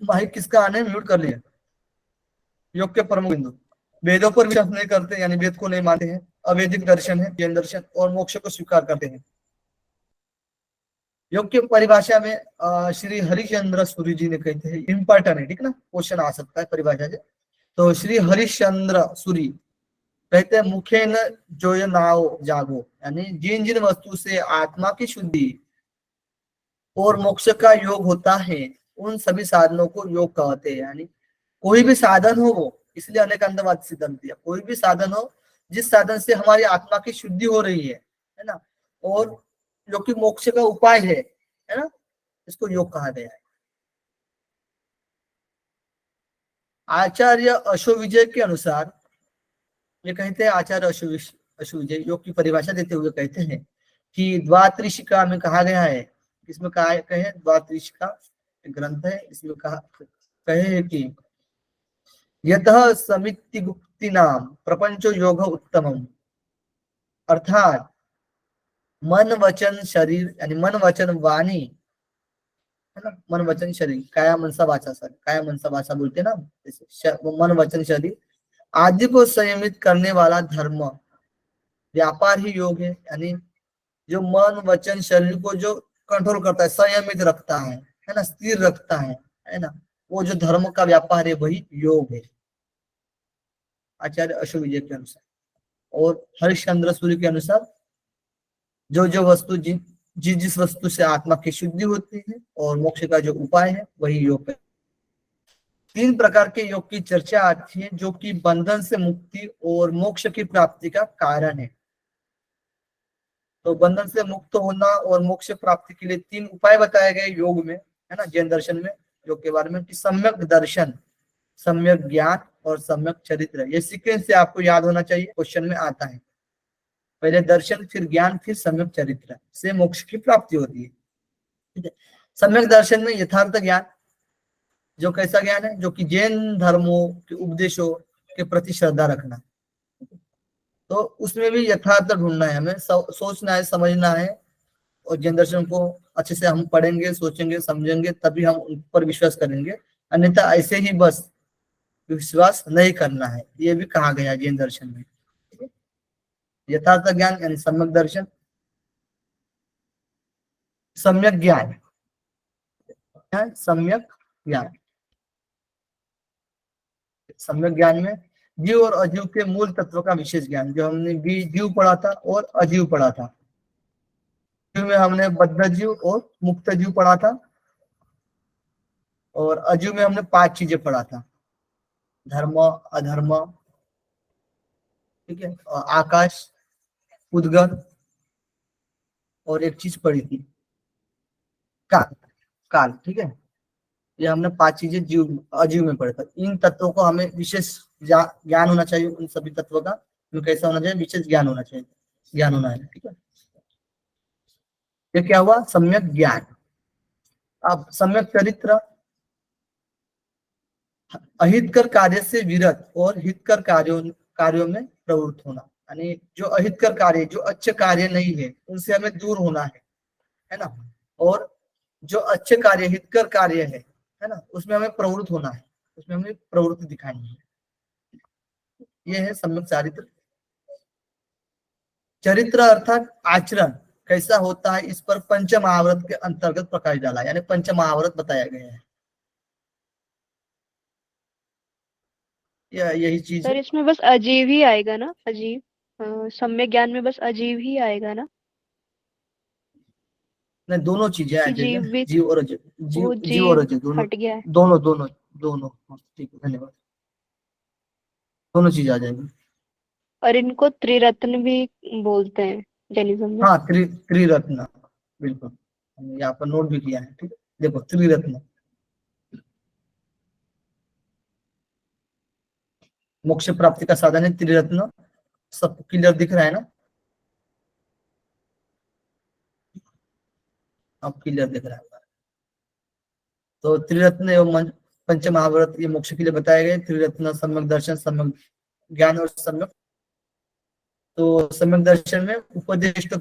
माइक किसका आने म्यूट कर लिया। योग के प्रमुख बिंदु, वेदों पर विश्वास नहीं करते, यानी वेद को नहीं मानते हैं। अवैदिक दर्शन है जैन दर्शन, और मोक्ष को स्वीकार करते हैं। योग की परिभाषा में श्री हरिश्चंद्र सूरी जी ने कहते हैं, इंपॉर्टेंट है, ठीक ना, क्वेश्चन आ सकता है परिभाषा से। तो श्री हरिश्चंद्र सूरी कहते हैं, मुखे न जो नाओ जागो, यानी जिन जिन वस्तु से आत्मा की शुद्धि और मोक्ष का योग होता है उन सभी साधनों को योग कहते हैं। यानी कोई भी साधन हो वो, इसलिए अनेकांतवाद सिद्धांत दिया, कोई भी साधन हो जिस साधन से हमारी आत्मा की शुद्धि हो रही है ना, और जो कि मोक्ष का उपाय है ना, इसको योग कहा गया है। आचार्य अशोविजय के अनुसार, ये कहते हैं, आचार्य अशोविजय योग की परिभाषा देते हुए कहते हैं कि द्वात्रिशिका में कहा गया है, इसमें कहा कहे द्वात्रिशिका ग्रंथ है, इसमें कहा कहे है कि यतः समिति गुप्ति नाम प्रपंचो योग उत्तमम, अर्थात मन वचन शरीर, यानी मन वचन वाणी, है ना, मन वचन शरीर, काया मनसा वाचा, सर काया मनसा वाचा बोलते ना, मन वचन शरीर आदि को संयमित करने वाला धर्म व्यापार ही योग है। यानी जो मन वचन शरीर को जो कंट्रोल करता है, संयमित रखता है ना, स्थिर रखता है ना, वो जो धर्म का व्यापार है वही योग है, आचार्य अशोविजय के अनुसार। और हरिश्चंद्र सूरी के अनुसार जो जो वस्तु जिस वस्तु से आत्मा की शुद्धि होती है और मोक्ष का जो उपाय है वही योग है। 3 प्रकार के योग की चर्चा आती है जो कि बंधन से मुक्ति और मोक्ष की प्राप्ति का कारण है। तो बंधन से मुक्त होना और मोक्ष प्राप्ति के लिए 3 उपाय बताए गए योग में, है ना, जैन दर्शन में, योग के बारे में, कि सम्यक दर्शन, सम्यक ज्ञान और सम्यक चरित्र। ये सीक्वेंस से आपको याद होना चाहिए, क्वेश्चन में आता है। पहले दर्शन, फिर ज्ञान, फिर सम्यक चरित्र से मोक्ष की प्राप्ति होती है, ठीक है। सम्यक दर्शन में यथार्थ ज्ञान, जो कैसा ज्ञान है, जो कि जैन धर्मों के उपदेशों के प्रति श्रद्धा रखना। तो उसमें भी यथार्थ ढूंढना है, हमें सोचना है, समझना है, और जैन दर्शन को अच्छे से हम पढ़ेंगे, सोचेंगे, समझेंगे, तभी हम उन पर विश्वास करेंगे, अन्यथा ऐसे ही बस विश्वास नहीं करना है। ये भी कहा गया जैन दर्शन में। यथार्थ ज्ञान यानी सम्यक दर्शन। सम्यक ज्ञान, सम्यक ज्ञान, सम्यक ज्ञान में जीव और अजीव के मूल तत्व का विशेष ज्ञान, जो हमने भी जीव पढ़ा था और अजीव पढ़ा था। जीव में हमने बद्ध जीव और मुक्त जीव पढ़ा था, और अजीव में हमने 5 चीजें पढ़ा था, धर्म, अधर्म, ठीक है, और आकाश, उद्गत, और एक चीज पढ़ी थी काल, काल, ठीक है। ये हमने 5 चीजें जीव अजीव में पढ़ा था। इन तत्वों को हमें विशेष ज्ञान होना चाहिए, उन सभी तत्वों का कैसा होना चाहिए, विशेष ज्ञान होना चाहिए, ज्ञान होना है, ठीक है। ये क्या हुआ, सम्यक ज्ञान। अब सम्यक चरित्र, अहितकर कार्य से विरत और हितकर कार्यों में प्रवृत्त होना, यानी जो अहितकर कार्य, जो अच्छे कार्य नहीं है, उनसे हमें दूर होना है ना, और जो अच्छे कार्य, हितकर कार्य है ना, उसमें हमें प्रवृत्त होना है, उसमें हमें प्रवृत्ति दिखानी है। ये है सम्यक चारित्र। चरित्र अर्थात आचरण कैसा होता है, इस पर पंचमहावर्त के अंतर्गत प्रकाश डाला, यानी पंचमहावर्त बताया गया है। यही चीज सर है। इसमें बस अजीव ही आएगा ना, अजीव सम्यक ज्ञान में बस अजीव ही आएगा ना? नहीं, दोनों चीजें आ कि जाएगी जीव ना, भी, जीव और अजीव, वो जीव और जीव अजीव दोनों, हट गया है। दोनों दोनों दोनों, ठीक है, धन्यवाद। दोनों चीज आ जाएगी। और इनको त्रिरत्न भी बोलते हैं जैनिज्म में। हाँ, त्रिरत्न, बिल्कुल, हमने यहाँ पर नोट भी किया है, ठीक है। देखो, त्रिरत्न, मोक्ष प्राप्ति का साधन है त्रिरत्न। सब क्लियर दिख रहा है ना, अब क्लियर दिख रहा है। तो त्रिरत्न एवं पंचमहाव्रत ये मोक्ष के लिए बताए गए। त्रिरत्न, सम्यक दर्शन, सम्यक ज्ञान और सम्यक। तो सम्यक दर्शन में उपदेश तो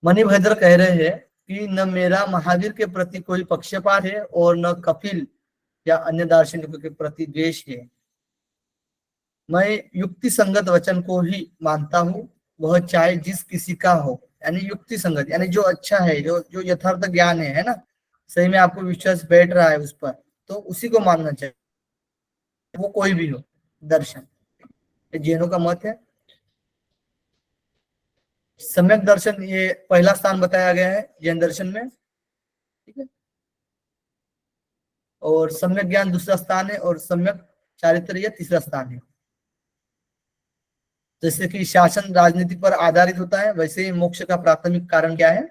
मणिभद्र कह रहे हैं कि न मेरा महावीर के प्रति कोई पक्षपात है और न कपिल या अन्य दार्शनिकों के प्रति द्वेष है। मैं युक्ति संगत वचन को ही मानता हूँ, वह चाहे जिस किसी का हो। यानी युक्ति संगत, यानी जो अच्छा है, जो यथार्थ ज्ञान है ना, सही में आपको विश्वास बैठ रहा है उस पर, तो उसी को मानना चाहिए, वो कोई भी हो दर्शन। जैनों का मत है। सम्यक दर्शन ये पहला स्थान बताया गया है जैन दर्शन में, ठीक है। और सम्यक ज्ञान दूसरा स्थान है, और सम्यक चारित्र ये तीसरा स्थान है। जैसे कि शासन राजनीति पर आधारित होता है, वैसे ही मोक्ष का प्राथमिक कारण क्या है,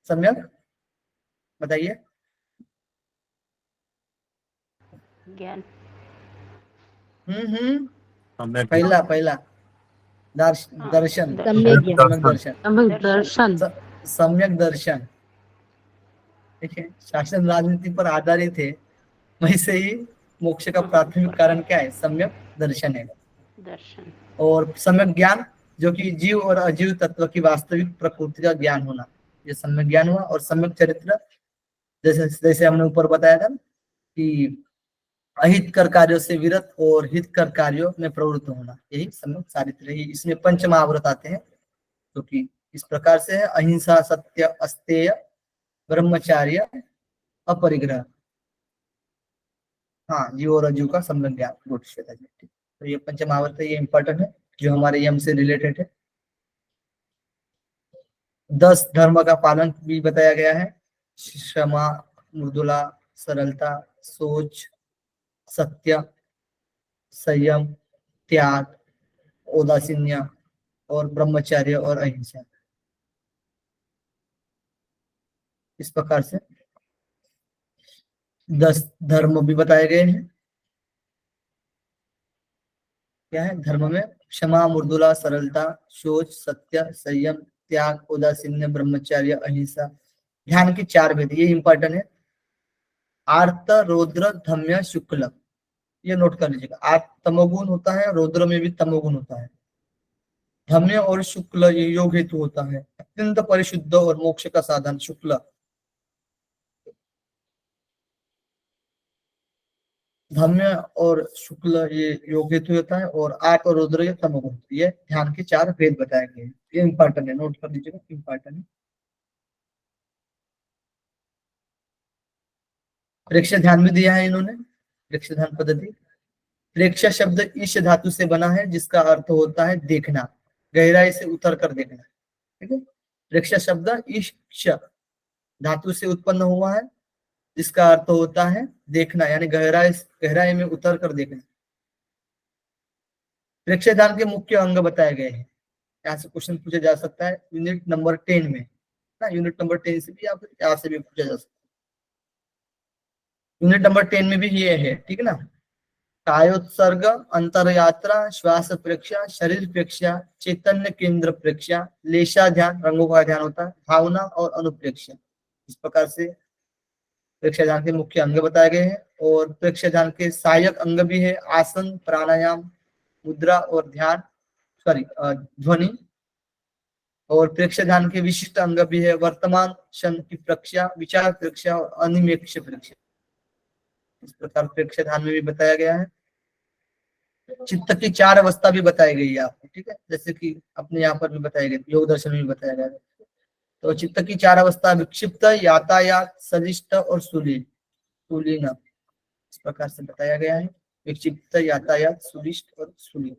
सम्यक, बताइए। ज्ञान। सम्यक पहला दर्शन, हाँ, दर्शन, सम्यक सम्यक दर्शन, दर्शन। सम्यक दर्शन, ठीक है। शासन राजनीति पर आधारित है, वैसे ही मोक्ष का प्राथमिक कारण क्या है, सम्यक दर्शन है। दर्शन। और सम्यक ज्ञान, जो कि जीव और अजीव तत्व की वास्तविक प्रकृति का ज्ञान होना, ये सम्यक ज्ञान हुआ। और सम्यक चरित्र, जैसे जैसे हमने ऊपर बताया था कि अहितकर कार्यों से विरत और हितकर कार्यों में प्रवृत्त होना, यही सम्यक चारित्र है। इसमें पंचमहाव्रत आते हैं, जो कि इस प्रकार से है: अहिंसा, सत्य, अस्तेय, ब्रह्मचार्य, अपरिग्रह। हाँ, जीव और अजीव का सम्यक ज्ञान, गुड श्वेता जी, ठीक। तो ये पंचमहाव्रत है, ये इंपॉर्टेंट है, जो हमारे यम से रिलेटेड है। 10 धर्म का पालन भी बताया गया है: क्षमा, मृदुला, सरलता, सोच, सत्य, संयम, त्याग, औदासीन्य, और ब्रह्मचर्य और अहिंसा। इस प्रकार से 10 धर्म भी बताए गए हैं। क्या है धर्म में? क्षमा, मृदुला, सरलता, सोच, सत्य, संयम, त्याग, औदासीन्य, ब्रह्मचर्य, अहिंसा, ध्यान के 4 भेद, ये इंपॉर्टेंट है। आर्त, रौद्र, धम्य, शुक्ल, ये नोट कर लीजिएगा। आर्त तमोगुण होता है, रौद्र में भी तमोगुण होता है, धम्य और शुक्ल ये योग हेतु होता है, अत्यंत परिशुद्ध और मोक्ष का साधन शुक्ल। धम्य और शुक्ल ये योग हेतु होता है, और आर्त और रौद्र ये तमोगुण। ये ध्यान के 4 भेद बताए गए हैं, ये इंपॉर्टेंट है, नोट कर लीजिएगा, इंपॉर्टेंट है। प्रेक्ष्य ध्यान भी दिया है इन्होंने, प्रेक्ष्य ध्यान पद्धति। प्रेक्ष्य शब्द ईश धातु से बना है, जिसका अर्थ होता है देखना, गहराई से उतर कर देखना, ठीक है। प्रेक्ष्य शब्द ईश धातु से उत्पन्न हुआ है, जिसका अर्थ होता है देखना, यानी गहराई में उतर कर देखना। प्रेक्ष्य ध्यान के मुख्य अंग बताए गए हैं, यहाँ से क्वेश्चन पूछा जा सकता है यूनिट नंबर 10 में ना, यूनिट नंबर 10 से भी, या फिर यहाँ से भी पूछा जा सकता है। यूनिट नंबर 10 में भी ये है, ठीक है ना। कायोत्सर्ग, अंतरयात्रा, श्वास प्रेक्षा, शरीर प्रेक्षा, चैतन्य केंद्र प्रेक्षा, लेशा ध्यान, रंगों का ध्यान होता है, भावना और अनुप्रेक्षा। इस प्रकार से प्रेक्षा ध्यान के मुख्य अंग बताए गए हैं। और प्रेक्षा ध्यान के सहायक अंग भी है, आसन, प्राणायाम, मुद्रा और ध्यान, ध्वनि। और प्रेक्षा ध्यान के विशिष्ट अंग भी है, वर्तमान क्षण की प्रेक्षा, विचार प्रेक्षा और अनिमेक्ष प्रेक्षा। इस प्रकार प्रेक्षा ध्यान में भी बताया गया है। चित्त की 4 अवस्था भी बताई गई है आपको, ठीक है, जैसे कि अपने यहाँ पर भी बताया गया, योग दर्शन में भी बताया गया है। तो चित्त की 4 अवस्था, विक्षिप्त, यातायात, सलिष्ट और सुलीन, इस प्रकार से बताया गया है। विक्षिप्त, यातायात, सुलिष्ट और सुलीन।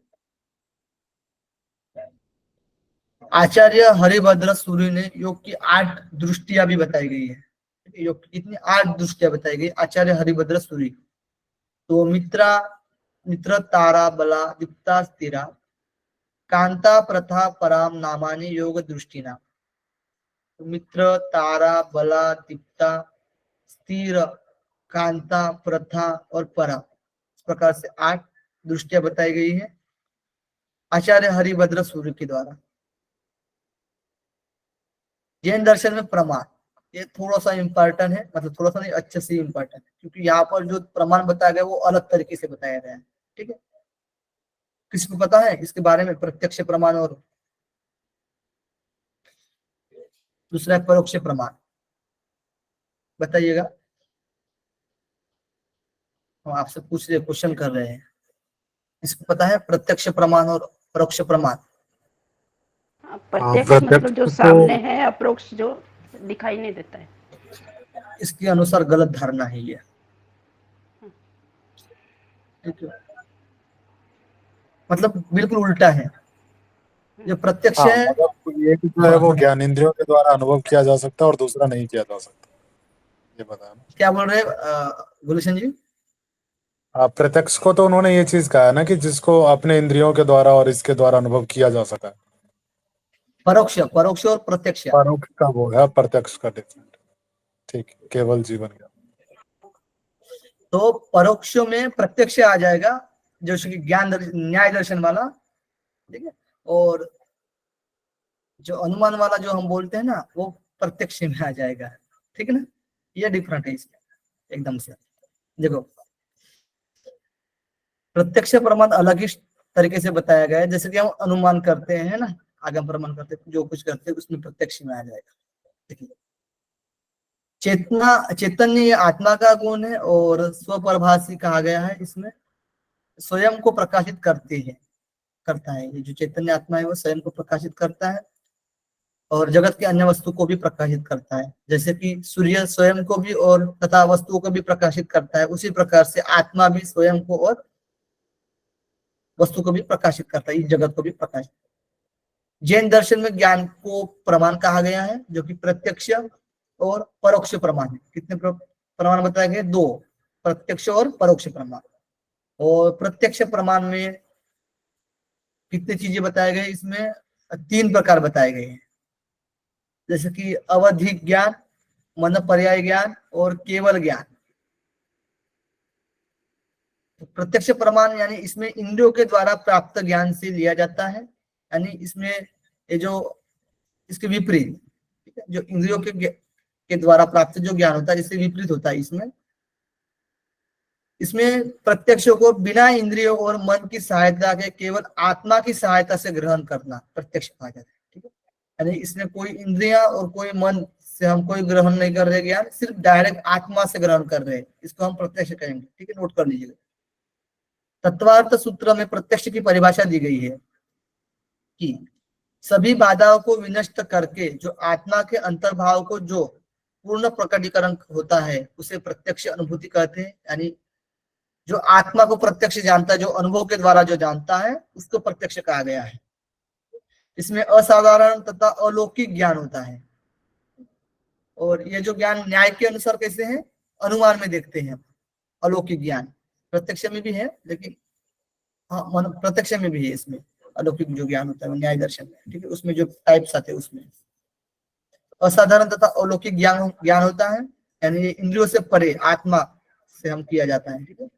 आचार्य हरिभद्र सूरी ने योग की 8 दृष्टियां भी बताई गई है। योग की कितनी 8 दृष्टियां बताई गई, आचार्य हरिभद्र सूरी। तो मित्र तारा बला दीप्ता स्थिरा, कांता प्रथा पराम नामानि योग दृष्टिना। तो मित्र, तारा, बला, दीप्ता, स्थिर, कांता, प्रथा और परा, इस प्रकार से 8 दृष्टियां बताई गई है आचार्य हरिभद्र सूरी के द्वारा। जैन दर्शन में प्रमाण, ये थोड़ा सा इंपॉर्टेंट है, मतलब थोड़ा सा नहीं, अच्छे से इंपॉर्टेंट है, क्योंकि यहाँ पर जो प्रमाण बताया गया वो अलग तरीके से बताया गया है, ठीक है। किसको पता है इसके बारे में, प्रत्यक्ष प्रमाण और दूसरा परोक्ष प्रमाण, बताइएगा। हम आपसे पूछ रहे, क्वेश्चन कर रहे हैं, इसको पता है प्रत्यक्ष प्रमाण और परोक्ष प्रमाण? प्रत्यक्ष मतलब जो सामने है, अप्रोक्ष जो दिखाई नहीं देता है। इसके अनुसार गलत धारणा है ये, ठीक है, मतलब बिल्कुल उल्टा है। जो प्रत्यक्ष है, मतलब एक जो है वो ज्ञान इंद्रियों के द्वारा अनुभव किया जा सकता है और दूसरा नहीं किया जा सकता, ये बताना। क्या बोल रहे हैं गुलशन जी? प्रत्यक्ष को तो उन्होंने ये चीज कहा है ना कि जिसको अपने इंद्रियों के द्वारा और इसके द्वारा अनुभव किया जा सका है। परोक्ष और प्रत्यक्ष, परोक्ष का वो है, प्रत्यक्ष का डिफरेंट, ठीक, केवल जीवन का। तो परोक्ष में प्रत्यक्ष आ जाएगा, जैसे कि न्याय दर्शन वाला, ठीक है, और जो अनुमान वाला जो हम बोलते हैं ना, वो प्रत्यक्ष में आ जाएगा, ठीक है ना। ये डिफरेंट है इसका एकदम से। देखो, प्रत्यक्ष प्रमाण अलग ही तरीके से बताया गया है, जैसे कि हम अनुमान करते हैं ना, आगम प्रमाण करते हैं, जो कुछ करते हैं उसमें प्रत्यक्ष में आ जाएगा। देखिए, चैतन्य ये आत्मा का गुण है और स्वप्रभासी कहा गया है, इसमें स्वयं को प्रकाशित करता है। ये जो चैतन्य आत्मा है वो स्वयं को प्रकाशित करता है और जगत के अन्य वस्तु को भी प्रकाशित करता है। जैसे कि सूर्य स्वयं को भी और तथा वस्तुओं को भी प्रकाशित करता है, उसी प्रकार से आत्मा भी स्वयं को और वस्तु को भी प्रकाशित करता है, इस जगत को भी प्रकाशित। जैन दर्शन में ज्ञान को प्रमाण कहा गया है, जो कि प्रत्यक्ष और परोक्ष प्रमाण है। कितने प्रमाण बताए गए? 2, प्रत्यक्ष और परोक्ष प्रमाण। और प्रत्यक्ष प्रमाण में कितनी चीजें बताए गए? इसमें 3 प्रकार बताए गए हैं, जैसे कि अवधि ज्ञान, मन पर्याय ज्ञान और केवल ज्ञान। तो प्रत्यक्ष प्रमाण यानी इसमें इंद्रियों के द्वारा प्राप्त ज्ञान से लिया जाता है, यानी इसमें ये जो इसके विपरीत, जो इंद्रियों के के द्वारा प्राप्त जो ज्ञान होता है इससे विपरीत होता है। इसमें प्रत्यक्ष को बिना इंद्रियों और मन की सहायता के केवल आत्मा की सहायता से ग्रहण करना प्रत्यक्ष कहा जाता है। ठीक है, यानी इसमें कोई इंद्रियां और कोई मन से हम कोई ग्रहण नहीं कर रहे ज्ञान, सिर्फ डायरेक्ट आत्मा से ग्रहण कर रहे हैं, इसको हम प्रत्यक्ष कहेंगे। ठीक है, नोट कर लीजिएगा। तत्वार्थ सूत्र में प्रत्यक्ष की परिभाषा दी गई है कि सभी बाधाओं को विनष्ट करके जो आत्मा के अंतर्भाव को जो पूर्ण प्रकटीकरण होता है उसे प्रत्यक्ष अनुभूति कहते हैं। यानी जो आत्मा को प्रत्यक्ष जानता है, जो अनुभव के द्वारा जो जानता है, उसको प्रत्यक्ष कहा गया है। इसमें असाधारण तथा अलौकिक ज्ञान होता है, और ये जो ज्ञान न्याय के अनुसार कैसे है, अनुमान में देखते हैं। अलौकिक ज्ञान प्रत्यक्ष में भी है, लेकिन प्रत्यक्ष में भी है। इसमें अलौकिक जो ज्ञान होता है न्याय दर्शन में, ठीक है, उसमें जो टाइप्स आते हैं उसमें असाधारण तथा अलौकिक ज्ञान होता है, यानी इंद्रियों से परे आत्मा से हम किया जाता है। ठीक है,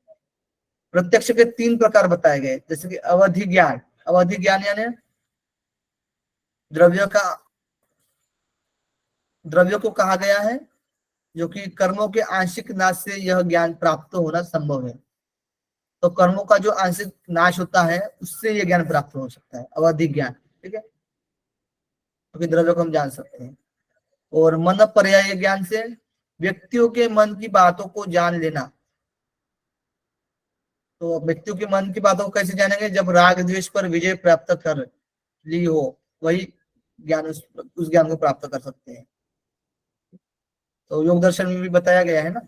प्रत्यक्ष के 3 प्रकार बताए गए, जैसे कि अवधि ज्ञान। अवधि ज्ञान यानी द्रव्य को कहा गया है, जो कि कर्मों के आंशिक नाश से यह ज्ञान प्राप्त होना संभव है। तो कर्मों का जो आंशिक नाश होता है उससे यह ज्ञान प्राप्त हो सकता है, अवधि ज्ञान। ठीक है, क्योंकि द्रव्य को हम जान सकते हैं। और मन पर्याय ज्ञान से व्यक्तियों के मन की बातों को जान लेना। तो व्यक्तियों के मन की बातों को कैसे जानेंगे, जब राग द्वेष पर विजय प्राप्त कर ली हो, वही ज्ञान उस ज्ञान को प्राप्त कर सकते हैं। तो योग दर्शन में भी बताया गया है ना,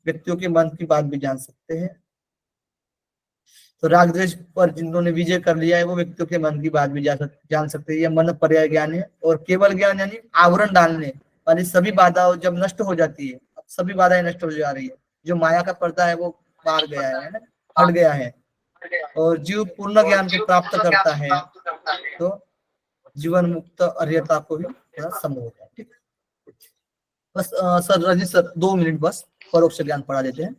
व्यक्तियों के मन की बात भी जान सकते हैं। तो राग द्वेष पर जिन्होंने विजय कर लिया है वो व्यक्तियों के मन की बात भी जान सकते हैं। यह मन पर्याय ज्ञान है। और केवल ज्ञान यानी आवरण डालने वाली सभी बाधाओं जब नष्ट हो जाती है, अब सभी बाधाएं नष्ट हो जा रही है, जो माया का पर्दा है वो पार गया है ना, हट गया है, और जीव पूर्ण ज्ञान को प्राप्त करता है, तो जीवन मुक्त अर्यता को भी संभव होता है। ठीक, बस सर रजी सर 2 मिनट बस परोक्ष ज्ञान पढ़ा देते हैं।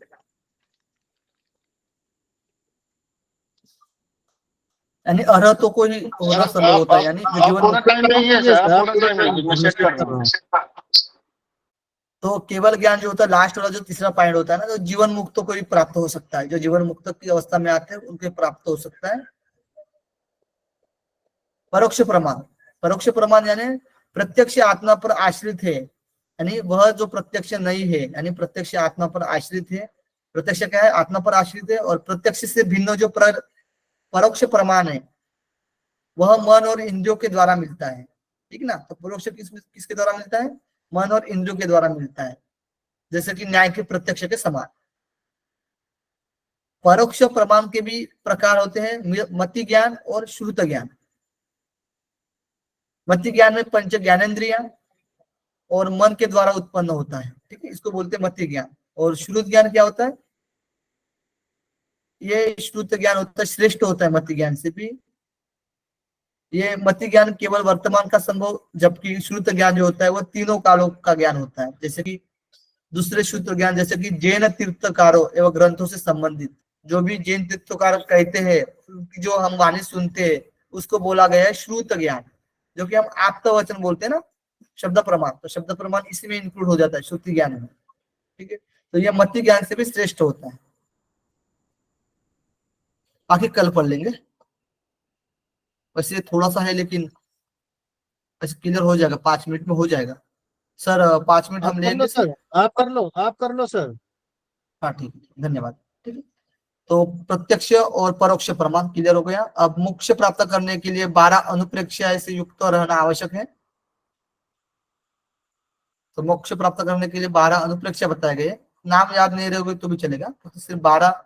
यानी अर्हतों को ही होना संभव होता है, यानी जो जीवन तो केवल ज्ञान जो होता है, लास्ट वाला जो तीसरा पॉइंट होता है ना, तो जीवन मुक्तों को भी प्राप्त हो सकता है। जो जीवन मुक्त की अवस्था में आते हैं उनको प्राप्त हो सकता है। परोक्ष प्रमाण। परोक्ष प्रमाण यानी प्रत्यक्ष आत्मा पर आश्रित है, यानी वह जो प्रत्यक्ष नहीं है, यानी प्रत्यक्ष आत्मा पर आश्रित है। प्रत्यक्ष क्या है, आत्मा पर आश्रित है। और प्रत्यक्ष से भिन्न जो परोक्ष प्रमाण है वह मन और इंद्रियों के द्वारा मिलता है। ठीक ना, तो परोक्ष किसके द्वारा मिलता है, मन और इंद्रियों के द्वारा मिलता है, जैसे कि न्याय के प्रत्यक्ष के समान। परोक्ष प्रमाण के भी प्रकार होते हैं, मति ज्ञान और श्रुत ज्ञान। मति ज्ञान में पंच ज्ञानेंद्रिया और मन के द्वारा उत्पन्न होता है। ठीक है, इसको बोलते हैं मति ज्ञान। और श्रुत ज्ञान क्या होता है, ये श्रुत ज्ञान होता है, श्रेष्ठ होता है मति ज्ञान से भी। ये मति ज्ञान केवल वर्तमान का संभव, जबकि श्रुत ज्ञान जो होता है वो तीनों कालों का ज्ञान होता है। जैसे कि दूसरे श्रुत ज्ञान, जैसे कि जैन तीर्थकारों एवं ग्रंथों से संबंधित जो भी जैन तीर्थकार कहते हैं, जो हम वाणी सुनते हैं, उसको बोला गया है श्रुत ज्ञान, जो कि हम आप्त वचन बोलते हैं ना, शब्द प्रमाण। तो शब्द प्रमाण इसी में इंक्लूड हो जाता है श्रुति ज्ञान में। ठीक है, तो यह मति ज्ञान से भी श्रेष्ठ होता है। आगे कल पढ़ लेंगे, वैसे थोड़ा सा है लेकिन वैसे क्लियर हो जाएगा, 5 मिनट में हो जाएगा सर। 5 मिनट हम लेंगे सर। आप कर लो सर। हाँ ठीक है, धन्यवाद। ठीक है, तो प्रत्यक्ष और परोक्ष प्रमाण क्लियर हो गया। अब मोक्ष प्राप्त करने के लिए 12 अनुप्रेक्ष्य से युक्त रहना आवश्यक है। तो मोक्ष प्राप्त करने के लिए 12 अनुप्रेक्ष्य बताए गए। नाम याद नहीं रहोगे तो भी चलेगा, तो सिर्फ 12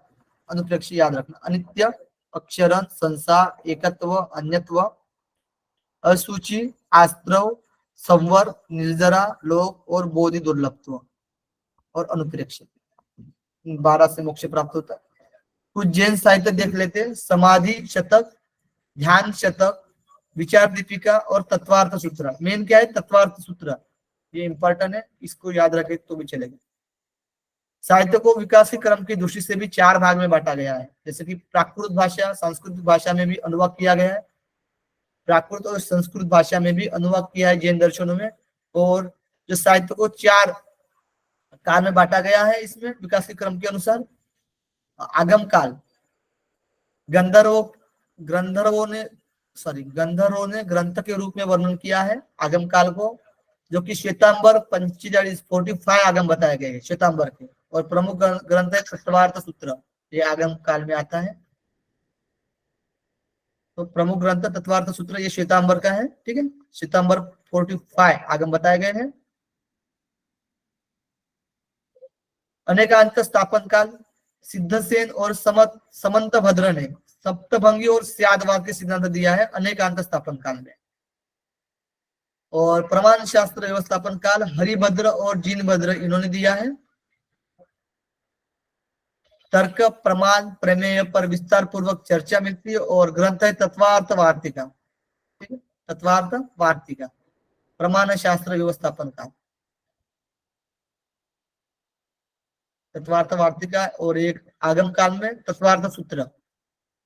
अनुप्रेक्ष्य याद रखना। अनित्य, अक्षरण, संसार, एकत्व, अन्यत्व, असूचि, आस्त्रव, संवर, निर्जरा, लोक और बोधि दुर्लभत्व और अनुप्रेक्ष्य। 12 से मोक्ष प्राप्त होता है। कुछ जैन साहित्य देख लेते हैं, समाधि शतक, ध्यान शतक, विचार दीपिका और तत्वार्थ सूत्र। मेन क्या है, तत्वार्थ सूत्र, ये इंपॉर्टेंट है, इसको याद रखे तो भी चलेगा। साहित्य को विकास के क्रम की दृष्टि से भी 4 भाग में बांटा गया है। जैसे कि प्राकृत भाषा, संस्कृत भाषा में भी अनुवाद किया गया है। प्राकृत और संस्कृत भाषा में भी अनुवाद किया है जैन दर्शनों में। और जो साहित्य को 4 काल में बांटा गया है इसमें विकास के क्रम के अनुसार। आगम काल, गंधर्वों ने ग्रंथ के रूप में वर्णन किया है आगम काल को, जो कि श्वेतांबर 45 आगम बताए गए हैं श्वेतांबर के, और प्रमुख ग्रंथ है तत्वार्थ सूत्र, ये आगम काल में आता है। तो प्रमुख ग्रंथ तत्वार्थ सूत्र ये श्वेतांबर का है, ठीक है। श्वेतांबर 45 आगम बताए गए हैं। अनेकांत स्थापन काल, सिद्धसेन और समंतभद्र ने सप्तभंगी और स्यादवाद के सिद्धांत दिया है अनेकांत स्थापन काल में। और प्रमाण शास्त्र व्यवस्थापन काल हरिभद्र और जिनभद्र इन्होंने दिया है। तर्क, प्रमाण, प्रमेय पर विस्तार पूर्वक चर्चा मिलती है, और ग्रंथ है तत्वार्थ वार्तिका, ठीक है, तत्वार्थ वार्तिका, प्रमाण शास्त्र व्यवस्थापन काल, तत्वार्थ वार्तिका। और एक आगम काल में तत्वार्थ सूत्र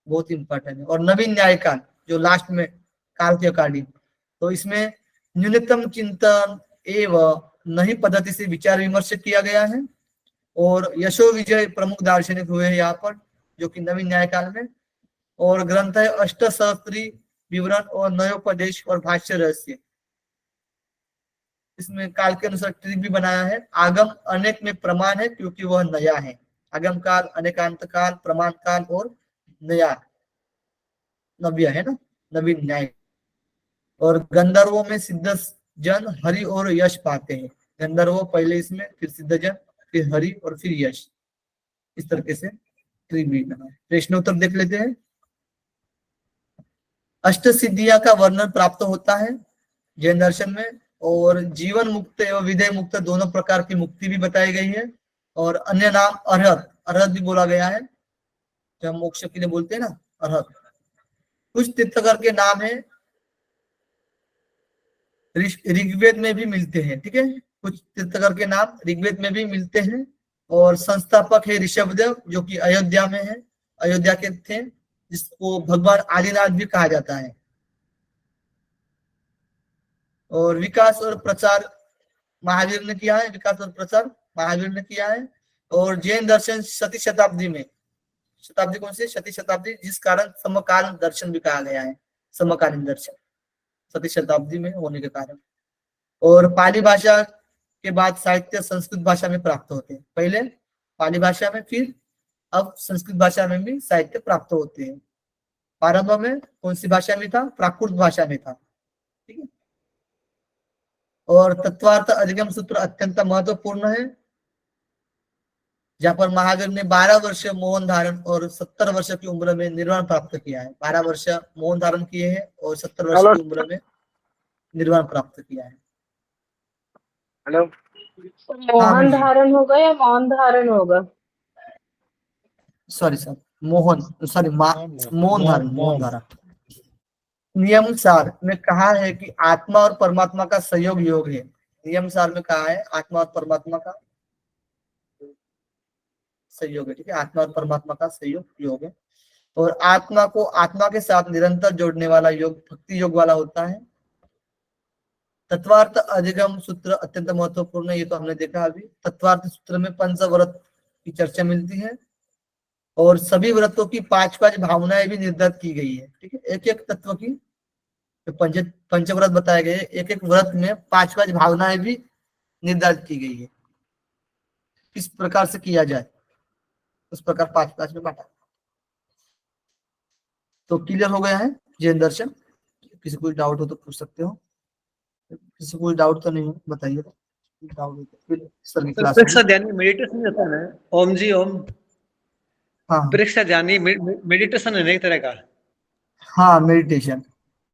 बहुत इंपॉर्टेंट है। और नवीन न्याय काल जो लास्ट में काल के अकॉर्डिंग, तो इसमें न्यूनतम चिंतन एवं नई पद्धति से विचार विमर्श किया गया है। और यशो विजय प्रमुख दार्शनिक हुए हैं यहाँ पर, जो कि नवीन न्याय काल में। और ग्रंथ है अष्टसहस्त्री विवरण और नयोपदेश और भाष्य रहस्य, इसमें काल के अनुसार ट्रिक भी बनाया है। आगम अनेक में प्रमाण है क्योंकि वह नया है। आगम काल, अनेकांत काल, प्रमाण काल और नया नव्य है ना, नवीन न्याय। और गंधर्वों में सिद्ध जन हरि और यश पाते हैं। गंधर्व पहले इसमें, फिर सिद्ध जन, फिर हरि और फिर यश, इस तरीके से ट्रिक भी बना है। प्रश्नोत्तर देख लेते हैं। अष्ट सिद्धियां का वर्णन प्राप्त होता है जैन दर्शन में। और जीवन मुक्त एवं विधेय मुक्त दोनों प्रकार की मुक्ति भी बताई गई है। और अन्य नाम अरहत भी बोला गया है, जो हम मोक्ष के लिए बोलते हैं ना, अरहत। कुछ तीर्थंकर के नाम है ऋग्वेद में भी मिलते हैं, ठीक है। कुछ तीर्थंकर के नाम ऋग्वेद में भी मिलते हैं। और संस्थापक है ऋषभदेव, जो कि अयोध्या में है, अयोध्या के थे, जिसको भगवान आदिनाथ भी कहा जाता है। और विकास और प्रचार महावीर ने किया है, विकास और प्रचार महावीर ने किया है। और जैन दर्शन शती शताब्दी में, शताब्दी कौन सी, शती शताब्दी, जिस कारण समकालीन दर्शन भी कहा गया है, समकालीन दर्शन शती शताब्दी में होने के कारण। और पाली भाषा के बाद साहित्य संस्कृत भाषा में प्राप्त होते हैं। पहले पाली भाषा में, फिर अब संस्कृत भाषा में भी साहित्य प्राप्त होते हैं। प्रारंभ में कौन सी भाषा में था, प्राकृत भाषा में था, ठीक है। और तत्वार्थ अधिगम सूत्र अत्यंत महत्वपूर्ण है, जहां पर महावीर ने 12 वर्ष मौन धारण और 70 वर्ष की उम्र में निर्वाण प्राप्त किया है। 12 वर्ष मौन धारण किए हैं और 70 वर्ष की उम्र में निर्वाण प्राप्त किया है। हेलो, हाँ, मोहन धारण होगा या मौन धारण होगा? सॉरी सर, मौन धारण। नियम सार में कहा है कि आत्मा और परमात्मा का संयोग योग है। नियम सार में कहा है आत्मा और परमात्मा का संयोग है, ठीक है। आत्मा और परमात्मा का संयोग योग है। और आत्मा को आत्मा के साथ निरंतर जोड़ने वाला योग भक्ति योग वाला होता है। तत्वार्थ अधिगम सूत्र अत्यंत महत्वपूर्ण है, ये तो हमने देखा अभी। तत्वार्थ सूत्र में पंचव्रत की चर्चा मिलती है, और सभी व्रतों की 5 भावनाएं भी निर्धारित की गई है, ठीक है। एक एक तत्व की पंचव्रत बताए गए, एक एक व्रत में 5 भावनाएं भी निर्धारित की गई है, किस प्रकार से किया जाए, उस प्रकार 5 में बांटा। तो क्लियर हो गया है जैन दर्शन। किसी कोई डाउट हो तो पूछ सकते हो, किसी कोई डाउट तो नहीं हो, बताइए। डाउट हो तो फिर सर की क्लास परीक्षा ध्यानी मेडिटेशन होता है, ओम जी ओम। हाँ परीक्षा ध्यानी मेडिटेशन है एक तरह का। हाँ, मेडिटेशन